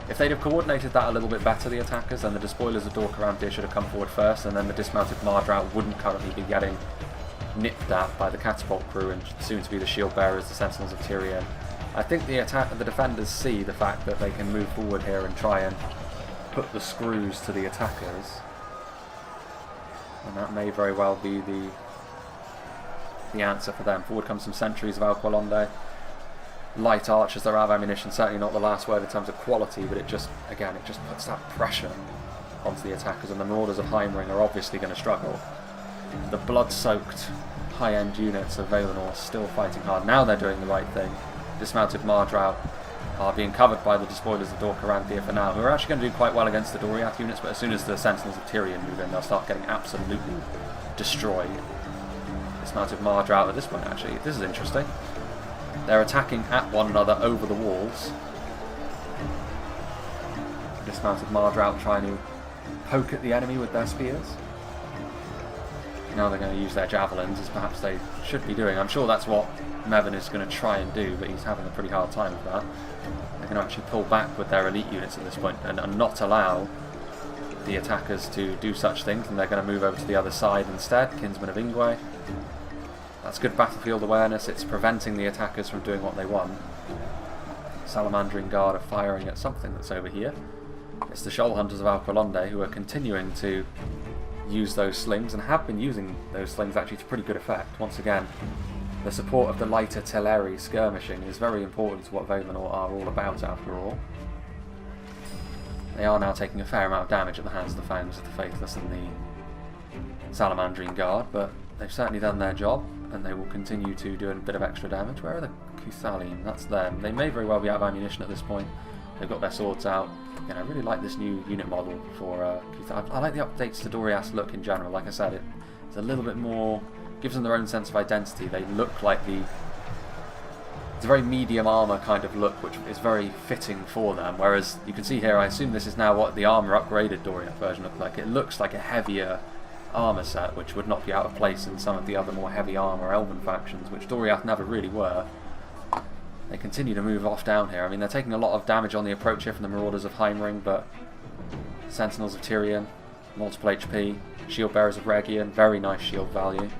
If they'd have coordinated that a little bit better, the attackers, then the Despoilers of Dor-Caranthir should have come forward first, and then the dismounted Mardrout wouldn't currently be getting nipped at by the catapult crew and soon to be the shield bearers, the Sentinels of Tyrion. I think the defenders see the fact that they can move forward here and try and put the screws to the attackers, and that may very well be the answer for them. Forward comes some sentries of Alqualonde. Light archers that are out of ammunition, certainly not the last word in terms of quality, but it just puts that pressure onto the attackers, and the Marauders of HIMLING are obviously going to struggle. The blood-soaked high-end units of Valinor still fighting hard. Now they're doing the right thing. Dismounted Mardrout are being covered by the Despoilers of Dor-Caranthir for now, who are actually going to do quite well against the Doriath units, but as soon as the Sentinels of Tyrion move in, they'll start getting absolutely destroyed. Dismounted Mardrout at this point, actually, this is interesting. They're attacking at one another over the walls. Dismounted Mardrout trying to poke at the enemy with their spears. Now they're going to use their javelins, as perhaps they should be doing. I'm sure that's what Mevin is going to try and do, but he's having a pretty hard time with that. They're going to actually pull back with their elite units at this point and not allow the attackers to do such things, and they're going to move over to the other side instead. Kinsmen of Ingwe. That's good battlefield awareness. It's preventing the attackers from doing what they want. Salamandering Guard are firing at something that's over here. It's the Shoal Hunters of Alqualonde who are continuing to use those slings, and have been using those slings actually to pretty good effect. Once again, the support of the lighter Teleri skirmishing is very important to what Valinor are all about after all. They are now taking a fair amount of damage at the hands of the Fangs of the Faithless and the Salamandrine Guard, but they've certainly done their job, and they will continue to do a bit of extra damage. Where are the Cuthalim? That's them. They may very well be out of ammunition at this point. They've got their swords out. Again, I really like this new unit model for Cuthalim. I like the updates to Doriath's look in general. Like I said, it's a little bit more, gives them their own sense of identity. They look like it's a very medium armour kind of look, which is very fitting for them. Whereas you can see here, I assume this is now what the armour upgraded Doriath version looks like. It looks like a heavier armour set, which would not be out of place in some of the other more heavy armour Elven factions, which Doriath never really were. They continue to move off down here. I mean, they're taking a lot of damage on the approach here from the Marauders of HIMLING, but Sentinels of Tyrion, multiple HP, Shield Bearers of Region, very nice shield value.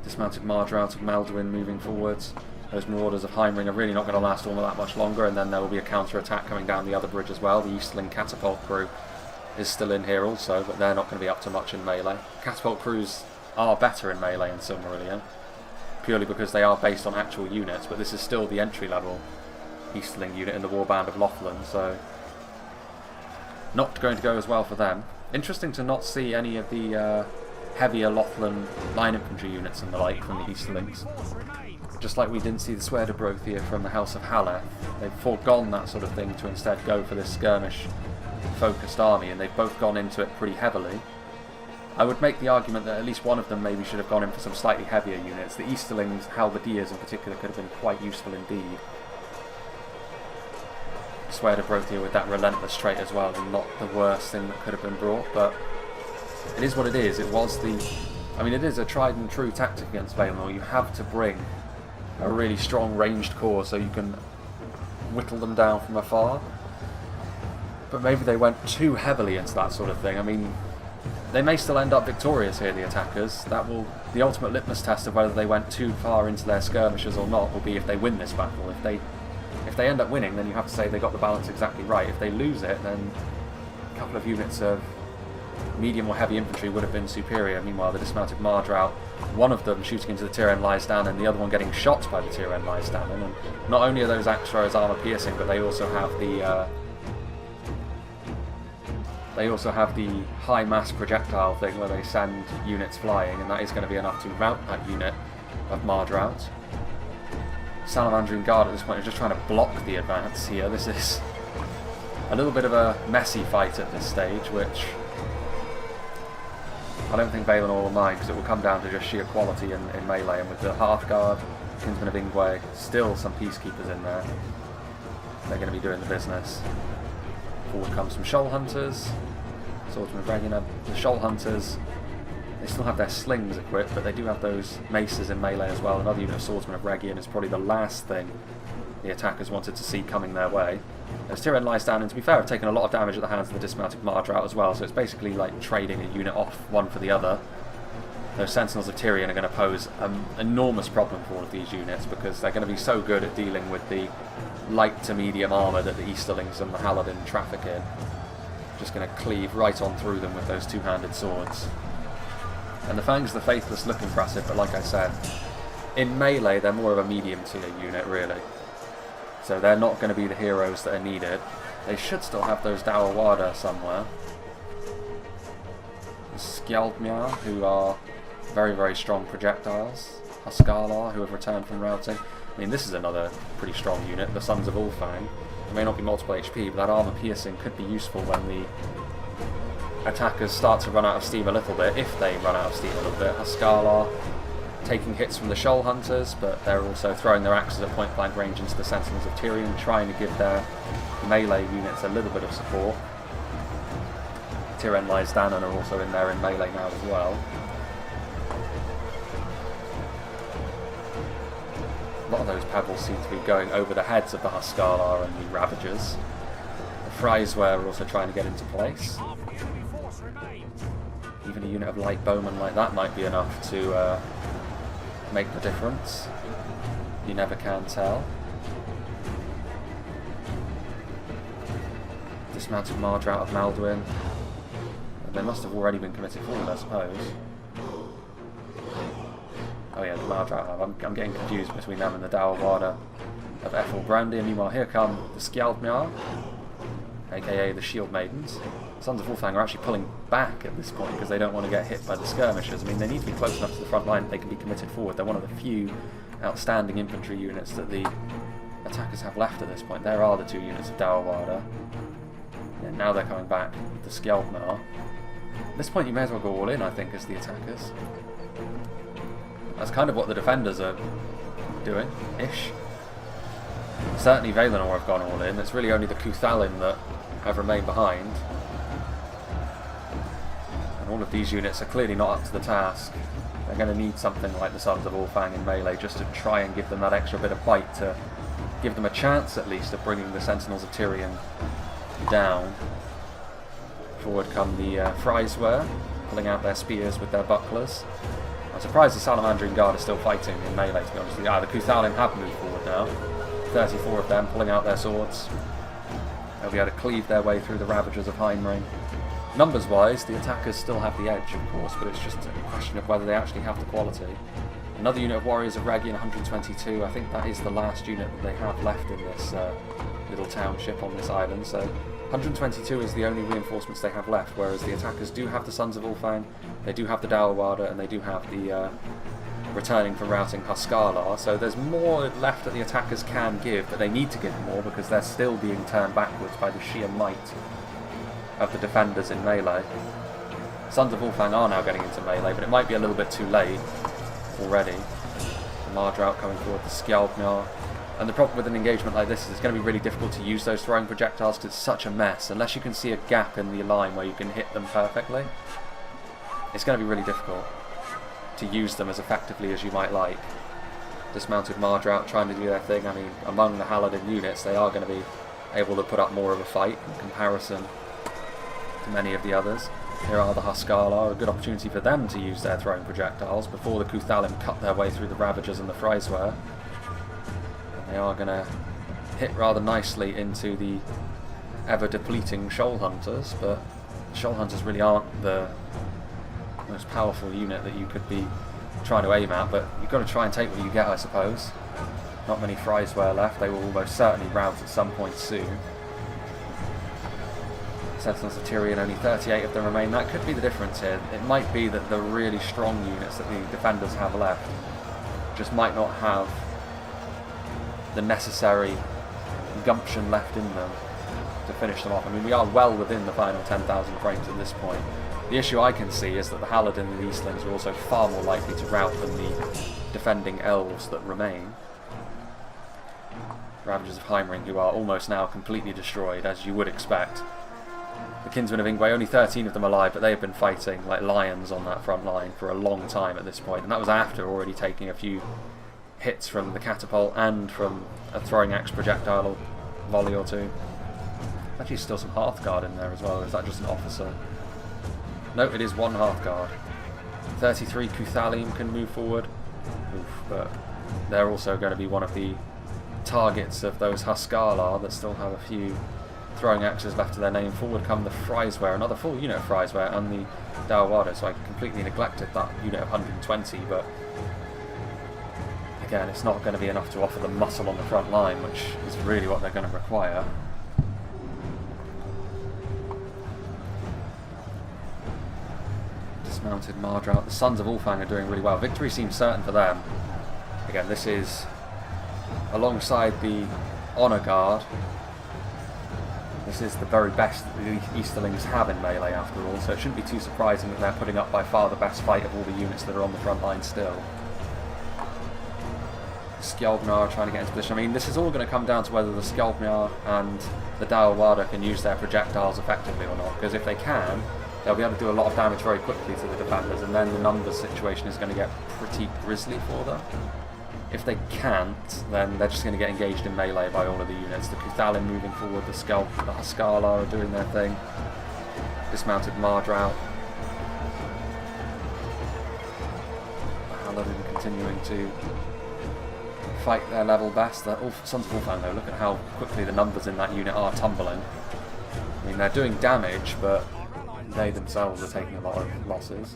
Dismounted Mardrout of Malduin moving forwards. Those Marauders of HIMLING are really not going to last all that much longer, and then there will be a counter-attack coming down the other bridge as well. The Easterling catapult crew is still in here also, but they're not going to be up to much in melee. Catapult crews are better in melee in Silmarillion, purely because they are based on actual units, but this is still the entry-level Easterling unit in the Warband of Lothlin, so not going to go as well for them. Interesting to not see any of the heavier Lothlin line infantry units and the like from the Easterlings. Just like we didn't see the Swordsman from the House of Haladin, they've foregone that sort of thing to instead go for this skirmish-focused army, and they've both gone into it pretty heavily. I would make the argument that at least one of them maybe should have gone in for some slightly heavier units. The Easterlings, Halberdiers in particular, could have been quite useful indeed. Swordsman with that relentless trait as well, and not the worst thing that could have been brought, but it is what it is. It is a tried and true tactic against Valinor. You have to bring a really strong ranged core so you can whittle them down from afar. But maybe they went too heavily into that sort of thing. I mean, they may still end up victorious here, the attackers. That will, the ultimate litmus test of whether they went too far into their skirmishes or not will be if they win this battle. If they end up winning, then you have to say they got the balance exactly right. If they lose it, then a couple of units of medium or heavy infantry would have been superior. Meanwhile, the dismounted Mardrout, one of them shooting into the Tyrian lies down, and the other one getting shot by the Tyrian lies down. And not only are those axe throwers armor piercing, but they also have the high mass projectile thing where they send units flying, and that is going to be enough to rout that unit of Mardrout. Salamandrian Guard at this point is just trying to block the advance here. This is a little bit of a messy fight at this stage, which I don't think Valinor will mind, because it will come down to just sheer quality in melee, and with the Hearthguard, Kinsmen of Ingwe, still some Peacekeepers in there. They're going to be doing the business. Forward comes some Shoal Hunters. Swordsman of Regina. The Shoal Hunters, they still have their slings equipped, but they do have those maces in melee as well. Another unit of Swordsman of Regina is probably the last thing the attackers wanted to see coming their way. As Tyrion lies down, and to be fair, have taken a lot of damage at the hands of the dismounted Mardrout as well, so it's basically like trading a unit off one for the other. Those Sentinels of Tyrion are going to pose an enormous problem for all of these units, because they're going to be so good at dealing with the light to medium armour that the Easterlings and the Haladin traffic in. Just going to cleave right on through them with those two-handed swords. And the Fangs of the Faithless look impressive, but like I said, in melee they're more of a medium tier unit really. So they're not going to be the heroes that are needed. They should still have those Dawawada somewhere. The Skjaldmjar, who are very, very strong projectiles. Huskalar, who have returned from routing. I mean, this is another pretty strong unit, the Sons of Olfang. They may not be multiple HP, but that armor piercing could be useful when the attackers start to run out of steam a little bit, if they run out of steam a little bit. Huskalar taking hits from the Shoal Hunters, but they're also throwing their axes at point blank range into the Sentinels of Tyrion, trying to give their melee units a little bit of support. Tyrion lies down and are also in there in melee now as well. A lot of those pebbles seem to be going over the heads of the Huskalar and the Ravagers. The Fryswear are also trying to get into place. Even a unit of light bowmen like that might be enough to make the difference. You never can tell. Dismounted Mardrout of Malduin. They must have already been committed forward, I suppose. Oh yeah, the Mardrout have. I'm getting confused between them and the Dawawada of Ethelbrandy. And meanwhile, here come the Skjaldmjar, aka the Shield Maidens. Sons of Olfang are actually pulling back at this point because they don't want to get hit by the skirmishers. I mean, they need to be close enough to the front line that they can be committed forward. They're one of the few outstanding infantry units that the attackers have left at this point. There are the two units of Dawawada. And now they're coming back with the Skjaldmjar. At this point, you may as well go all in, I think, as the attackers. That's kind of what the defenders are doing, ish. Certainly Valinor have gone all in. It's really only the Cuthalin that have remained behind. And all of these units are clearly not up to the task. They're going to need something like the Sons of Olfang in melee just to try and give them that extra bit of bite, to give them a chance at least of bringing the Sentinels of Tyrion down. Forward come the Fryswear, pulling out their spears with their bucklers. I'm surprised the Salamandrian Guard is still fighting in melee, to be honest with you. The Cuthalin have moved forward now. 34 of them pulling out their swords. They'll be able to cleave their way through the Ravagers of HIMLING. Numbers-wise, the attackers still have the edge, of course, but it's just a question of whether they actually have the quality. Another unit of Warriors of Reggian, 122. I think that is the last unit that they have left in this little township on this island. So 122 is the only reinforcements they have left, whereas the attackers do have the Sons of Olfang, they do have the Dawawada, and they do have the returning from routing Huskalar. So there's more left that the attackers can give, but they need to give more because they're still being turned backwards by the sheer might of the defenders in melee. Sons of Olfang are now getting into melee, but it might be a little bit too late already. The Mardrout coming forward, the Skjaldmjar. And the problem with an engagement like this is it's going to be really difficult to use those throwing projectiles because it's such a mess. Unless you can see a gap in the line where you can hit them perfectly, it's going to be really difficult to use them as effectively as you might like. Dismounted Mardrout trying to do their thing. I mean, among the Haladin units, they are going to be able to put up more of a fight in comparison to many of the others. Here are the Huskarlar, a good opportunity for them to use their throwing projectiles before the Cuthalim cut their way through the Ravagers and the Fryswear. And they are going to hit rather nicely into the ever-depleting Shoal Hunters, but Shoal Hunters really aren't the most powerful unit that you could be trying to aim at, but you've got to try and take what you get, I suppose. Not many Fryswear left, they will almost certainly rout at some point soon. Sentinels of Tyrion, only 38 of them remain. That could be the difference here. It might be that the really strong units that the defenders have left just might not have the necessary gumption left in them to finish them off. I mean, we are well within the final 10,000 frames at this point. The issue I can see is that the Haladin and the Easterlings are also far more likely to rout than the defending elves that remain. Ravagers of HIMLING, who are almost now completely destroyed, as you would expect. The Kinsmen of Ingwe, only 13 of them alive, but they have been fighting like lions on that front line for a long time at this point, and that was after already taking a few hits from the catapult and from a throwing axe projectile or volley or two. Actually still some Hearthguard in there as well, or is that just an officer? No, it is one Hearthguard. 33 Cuthalim can move forward. Oof, but they're also going to be one of the targets of those Huskarlar that still have a few throwing axes left to their name. Forward come the Fryswear, another full unit of Fryswear, and the Dawada, so I completely neglected that unit of 120, but again, it's not going to be enough to offer them muscle on the front line, which is really what they're going to require. Dismounted Mardrout. The Sons of Olfang are doing really well. Victory seems certain for them. Again, this is alongside the Honour Guard. This is the very best that the Easterlings have in melee after all, so it shouldn't be too surprising that they're putting up by far the best fight of all the units that are on the front line still. Skjaldmjar are trying to get into position. I mean, this is all going to come down to whether the Skjaldmjar and the Dawada can use their projectiles effectively or not, because if they can, they'll be able to do a lot of damage very quickly to the defenders, and then the numbers situation is going to get pretty grisly for them. If they can't, then they're just going to get engaged in melee by all of the units. The Cuthalim moving forward, the Huskarlar are doing their thing. Dismounted Mardrout. Haladin continuing to fight their level best. The Sons of Olfang, though, look at how quickly the numbers in that unit are tumbling. I mean, they're doing damage, but they themselves are taking a lot of losses.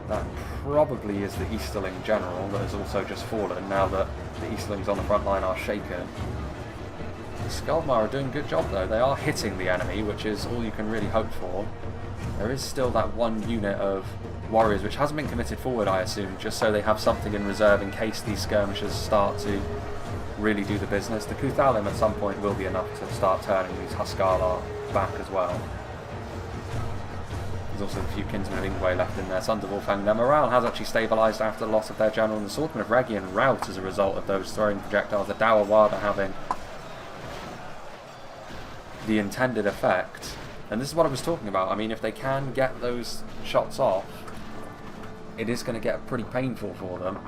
That probably is the Easterling general that has also just fallen now that the Easterlings on the front line are shaken. The Skjaldmjar are doing a good job though. They are hitting the enemy, which is all you can really hope for. There is still that one unit of warriors which hasn't been committed forward, I assume, just so they have something in reserve in case these skirmishers start to really do the business. The Cuthalim at some point will be enough to start turning these Huskarlar back as well. There's also a few Kinsmen of Ingwe left in there. Sons of Olfang, their morale has actually stabilised after the loss of their general, and the Swordsman of Region rout as a result of those throwing projectiles. The Dawada having the intended effect. And this is what I was talking about. I mean, if they can get those shots off, it is going to get pretty painful for them.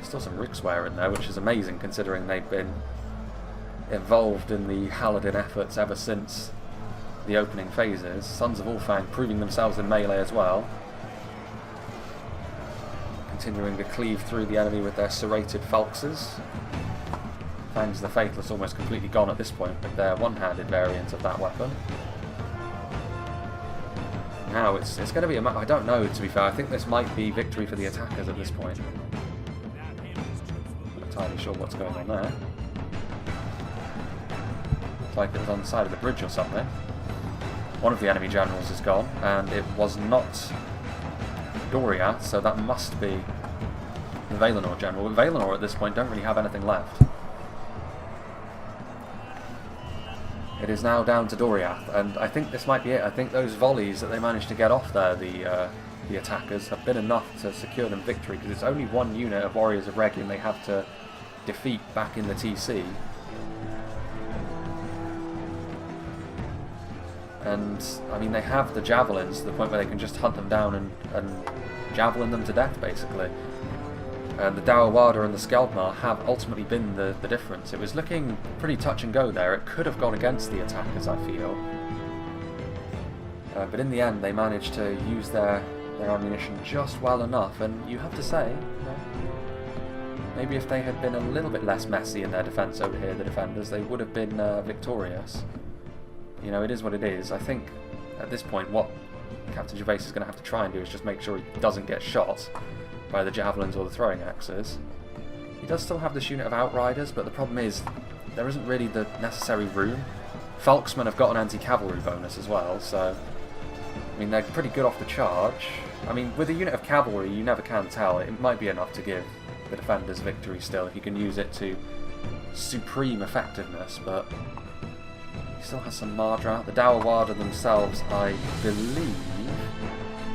Still some Rikswear in there, which is amazing considering they've been involved in the Haladin efforts ever since the opening phases. Sons of Olfang proving themselves in melee as well. Continuing to cleave through the enemy with their serrated falxes. Fangs the Faithless almost completely gone at this point with their one-handed variant of that weapon. Now it's going to be a I don't know, to be fair. I think this might be victory for the attackers at this point. Not entirely sure what's going on there. Looks like it was on the side of the bridge or something. One of the enemy generals is gone, and it was not Doriath, so that must be the Valinor general. But Valinor at this point don't really have anything left. It is now down to Doriath, and I think this might be it. I think those volleys that they managed to get off there, the attackers, have been enough to secure them victory, because it's only one unit of Warriors of Region they have to defeat back in the TC. And, I mean, they have the javelins to the point where they can just hunt them down and javelin them to death, basically. the Dawawada and the Skaldmar have ultimately been the difference. It was looking pretty touch and go there. It could have gone against the attackers, I feel. But in the end, they managed to use their ammunition just well enough, and you have to say, you know, maybe if they had been a little bit less messy in their defence over here, the defenders, they would have been victorious. You know, it is what it is. I think at this point what Captain Gervais is going to have to try and do is just make sure he doesn't get shot by the javelins or the throwing axes. He does still have this unit of outriders, but the problem is there isn't really the necessary room. Falksmen have got an anti-cavalry bonus as well, so I mean they're pretty good off the charge. I mean, with a unit of cavalry you never can tell. It might be enough to give the defenders victory still if you can use it to supreme effectiveness, but he still has some Mardra. The Dawawada themselves, I believe,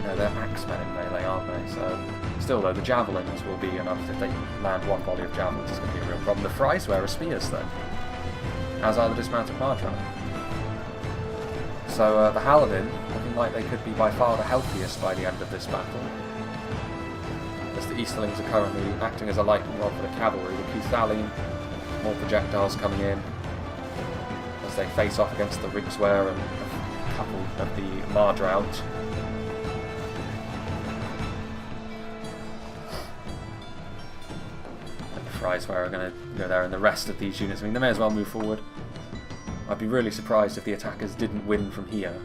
no, they're axemen in melee, aren't they? So still though, the javelins will be enough. If they land one volley of javelins, it's going to be a real problem. The Freiswehr are spears though, as are the dismounted Mardra. So the Haladin looking like they could be by far the healthiest by the end of this battle, as the Easterlings are currently acting as a lightning rod for the cavalry. The Kuthalin, more projectiles coming in as they face off against the Rigswehr and a couple of the Mardraut. And the Freiswehr are going to go there, and the rest of these units, I mean, they may as well move forward. I'd be really surprised if the attackers didn't win from here.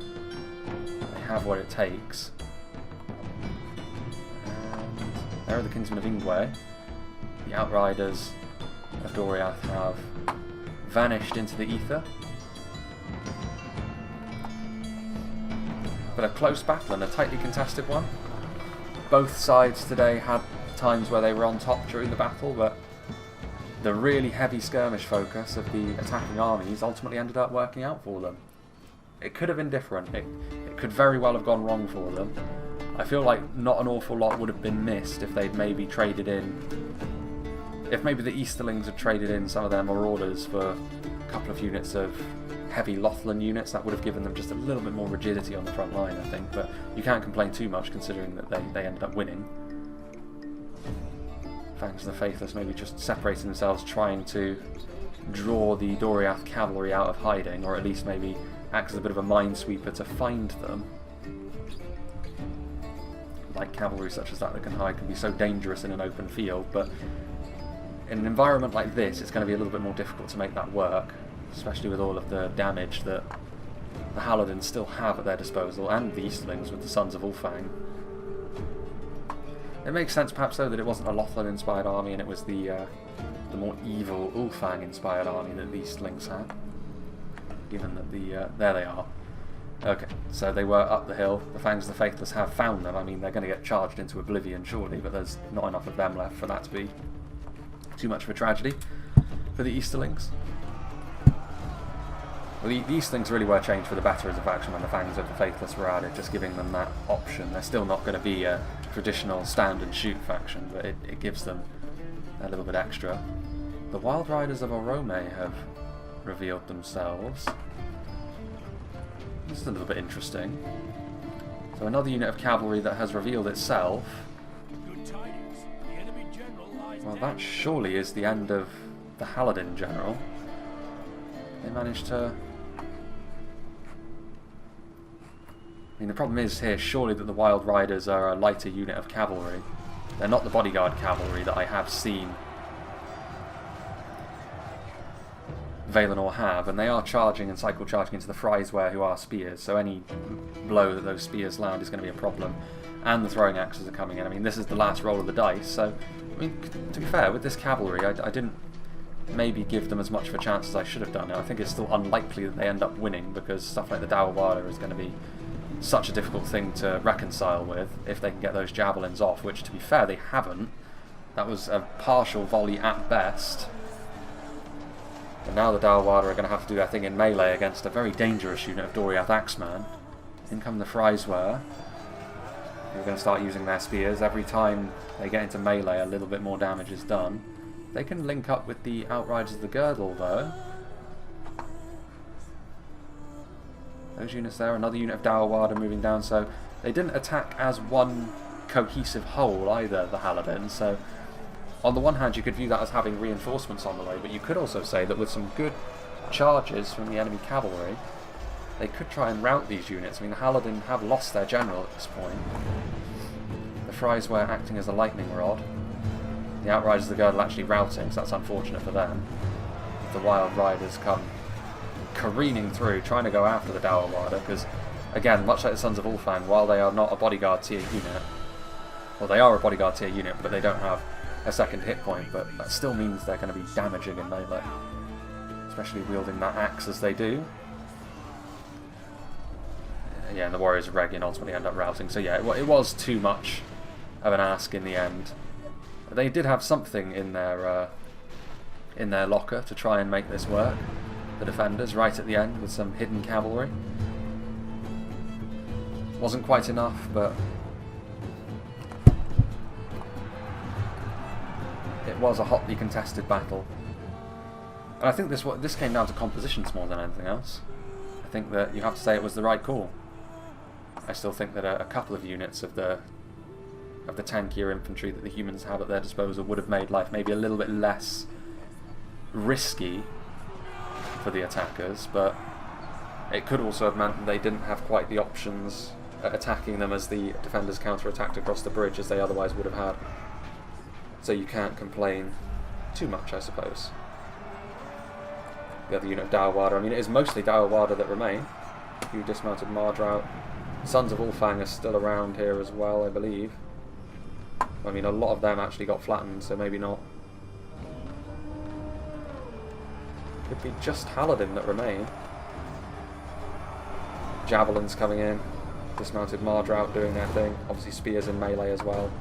They have what it takes. And there are the Kinsmen of Ingwe. The Outriders of Doriath have vanished into the ether. But a close battle and a tightly contested one. Both sides today had times where they were on top during the battle, but the really heavy skirmish focus of the attacking armies ultimately ended up working out for them. It could have been different. It could very well have gone wrong for them. I feel like not an awful lot would have been missed if they'd maybe traded in... If maybe the Easterlings had traded in some of their marauders for a couple of units of heavy Lothland units, that would have given them just a little bit more rigidity on the front line, I think. But you can't complain too much considering that they ended up winning. Fangs of the Faithless maybe just separating themselves, trying to draw the Doriath cavalry out of hiding, or at least maybe act as a bit of a minesweeper to find them. Light cavalry such as that can hide can be so dangerous in an open field, but in an environment like this it's going to be a little bit more difficult to make that work, especially with all of the damage that the Haladins still have at their disposal, and the Easterlings with the Sons of Olfang. It makes sense perhaps though that it wasn't a Lothland inspired army and it was the more evil Ulfang inspired army that the Easterlings had, given that there they are. Okay, so they were up the hill. The Fangs of the Faithless have found them. I mean, they're going to get charged into oblivion shortly, but there's not enough of them left for that to be too much of a tragedy for the Easterlings. Well, the Easterlings really were changed for the better as a faction when the Fangs of the Faithless were added, just giving them that option. They're still not going to be a traditional stand and shoot faction, but it gives them a little bit extra. The Wild Riders of Orome have revealed themselves. This is a little bit interesting. So another unit of cavalry that has revealed itself. Well, that surely is the end of the Haladin general. They managed to... I mean, the problem is here, surely, that the Wild Riders are a lighter unit of cavalry. They're not the bodyguard cavalry that I have seen Valinor have, and they are charging and cycle charging into the Freiswehr, who are spears, so any blow that those spears land is going to be a problem. And the throwing axes are coming in. I mean, this is the last roll of the dice, so, I mean, to be fair, with this cavalry, I didn't maybe give them as much of a chance as I should have done. I think it's still unlikely that they end up winning, because stuff like the Dawawada is going to be such a difficult thing to reconcile with if they can get those javelins off, which, to be fair, they haven't. That was a partial volley at best. And now the Dawawada are going to have to do their thing in melee against a very dangerous unit of Doriath Axeman. In come the Freiswehr, who are going to start using their spears. Every time they get into melee, a little bit more damage is done. They can link up with the Outriders of the Girdle, though. Those units there, another unit of Dawawada moving down, so they didn't attack as one cohesive whole either, the Haladin, so on the one hand, you could view that as having reinforcements on the way, but you could also say that with some good charges from the enemy cavalry, they could try and rout these units. I mean, the Haladin have lost their general at this point. The Fries were acting as a lightning rod. The Outriders of the Girdle actually routing, so that's unfortunate for them. The Wild Riders come careening through, trying to go after the Dowerwarder, because, again, much like the Sons of Olfang, while they are not a bodyguard tier unit, well, they are a bodyguard tier unit, but they don't have a second hit point, but that still means they're going to be damaging in melee, especially wielding that axe as they do. Yeah, and the Warriors of Region ultimately end up routing, so yeah, it was too much of an ask in the end. They did have something in their locker to try and make this work, the defenders, right at the end with some hidden cavalry. Wasn't quite enough, but it was a hotly contested battle. And I think this came down to compositions more than anything else. I think that you have to say it was the right call. I still think that a couple of units of the tankier infantry that the humans have at their disposal would have made life maybe a little bit less risky for the attackers, but it could also have meant that they didn't have quite the options at attacking them as the defenders counter-attacked across the bridge as they otherwise would have had. So you can't complain too much, I suppose. The other unit of Dowerwarder, I mean, it is mostly Dowerwarder that remain. A few dismounted Mardrout. Sons of Olfang are still around here as well, I believe. I mean, a lot of them actually got flattened, so maybe not. Could be just Haladin that remain. Javelins coming in. Dismounted Mardrout doing their thing. Obviously spears in melee as well.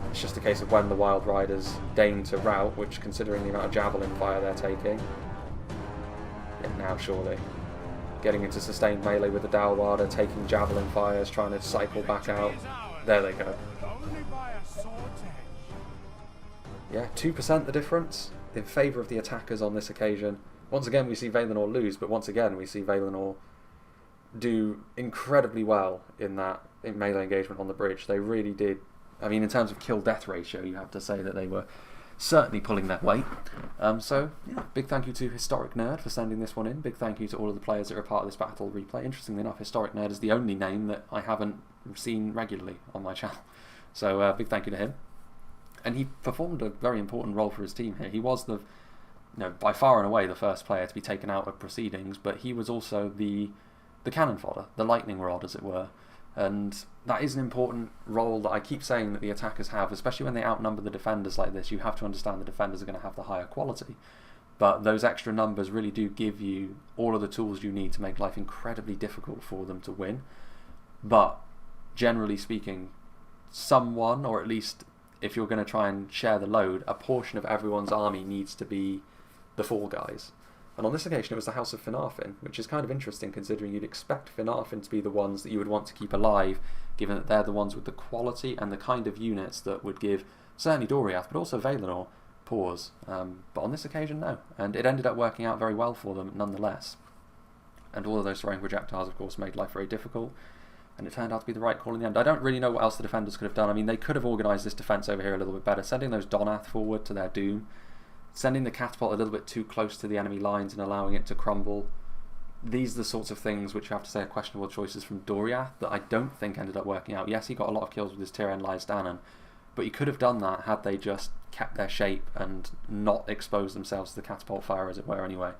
It's just a case of when the Wild Riders deign to rout, which, considering the amount of javelin fire they're taking... Yeah, now surely. Getting into sustained melee with the Dowerwarder, taking javelin fires, trying to cycle back out. There they go. Yeah, 2% the difference in favour of the attackers on this occasion. Once again we see Valinor lose, but once again we see Valinor do incredibly well in melee engagement on the bridge. They really did. I mean, in terms of kill-death ratio, you have to say that they were certainly pulling their weight. So, yeah, big thank you to Historic Nerd for sending this one in. Big thank you to all of the players that are part of this battle replay. Interestingly enough, Historic Nerd is the only name that I haven't seen regularly on my channel. So, big thank you to him. And he performed a very important role for his team here. He was by far and away the first player to be taken out of proceedings, but he was also the cannon fodder, the lightning rod, as it were. And that is an important role that I keep saying that the attackers have, especially when they outnumber the defenders like this. You have to understand the defenders are going to have the higher quality. But those extra numbers really do give you all of the tools you need to make life incredibly difficult for them to win. But generally speaking, someone, or at least if you're going to try and share the load, a portion of everyone's army needs to be the fall guys. And on this occasion it was the House of Finarfin, which is kind of interesting considering you'd expect Finarfin to be the ones that you would want to keep alive, given that they're the ones with the quality and the kind of units that would give, certainly Doriath, but also Valinor, pause. But on this occasion, no. And it ended up working out very well for them nonetheless. And all of those throwing projectiles, of course, made life very difficult. And it turned out to be the right call in the end. I don't really know what else the defenders could have done. I mean, they could have organised this defence over here a little bit better, sending those Donath forward to their doom, sending the catapult a little bit too close to the enemy lines and allowing it to crumble. These are the sorts of things which you have to say are questionable choices from Doriath that I don't think ended up working out. Yes, he got a lot of kills with his Tyrian Lysdannen, but he could have done that had they just kept their shape and not exposed themselves to the catapult fire, as it were, anyway.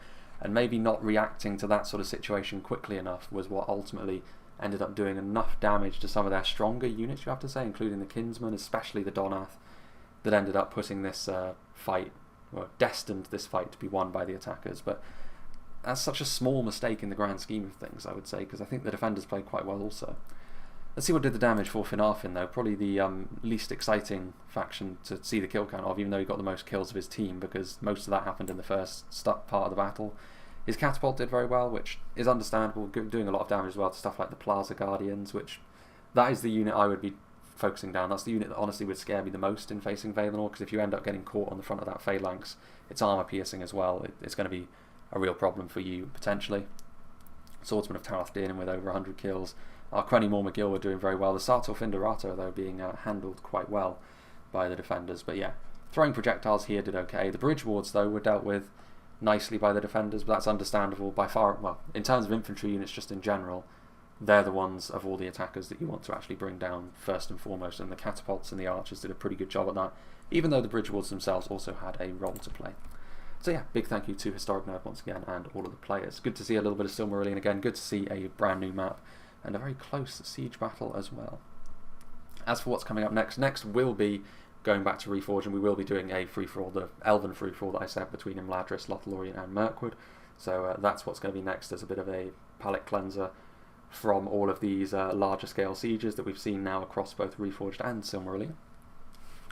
And maybe not reacting to that sort of situation quickly enough was what ultimately ended up doing enough damage to some of their stronger units, you have to say, including the Kinsmen, especially the Donath, that ended up putting this fight, or destined this fight to be won by the attackers. But that's such a small mistake in the grand scheme of things, I would say, because I think the defenders played quite well also. Let's see what did the damage for Finarfin, though. Probably the least exciting faction to see the kill count of, even though he got the most kills of his team, because most of that happened in the first part of the battle. His catapult did very well, which is understandable, doing a lot of damage as well to stuff like the Plaza Guardians, which that is the unit I would be focusing down. That's the unit that honestly would scare me the most in facing Valinor, because if you end up getting caught on the front of that phalanx, it's armour piercing as well. It's going to be a real problem for you, potentially. Swordsman of Talof dealing with over 100 kills. Our Crenny Moore were doing very well. The Sartor Findorata, though, being handled quite well by the defenders. But yeah, Throwing projectiles here did okay. The bridge wards, though, were dealt with nicely by the defenders, but that's understandable. By far, well, in terms of infantry units just in general, they're the ones of all the attackers that you want to actually bring down first and foremost, and the catapults and the archers did a pretty good job at that, even though the bridge wards themselves also had a role to play. So yeah, big thank you to Historic Nerd once again and all of the players. Good to see a little bit of Silmarillion again, good to see a brand new map, and a very close siege battle as well. As for what's coming up next will be going back to Reforge, and we will be doing a free-for-all, the Elven free-for-all that I said between Imladris, Lothlorien and Mirkwood. So that's what's going to be next as a bit of a palette cleanser from all of these larger scale sieges that we've seen now across both Reforged and Silmarillion.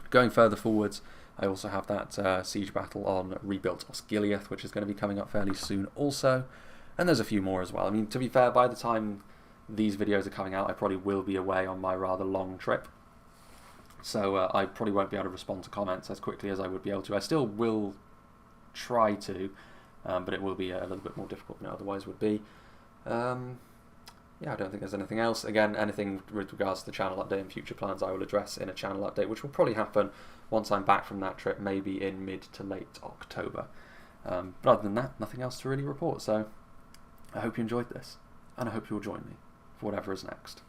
Going further forwards, I also have that siege battle on rebuilt Osgiliath, which is going to be coming up fairly soon also. And there's a few more as well. I mean, to be fair, by the time these videos are coming out, I probably will be away on my rather long trip. So I probably won't be able to respond to comments as quickly as I would be able to. I still will try to, but it will be a little bit more difficult than it otherwise would be. Yeah, I don't think there's anything else. Again, anything with regards to the channel update and future plans I will address in a channel update, which will probably happen once I'm back from that trip, maybe in mid to late October. But other than that, nothing else to really report. So I hope you enjoyed this, and I hope you'll join me for whatever is next.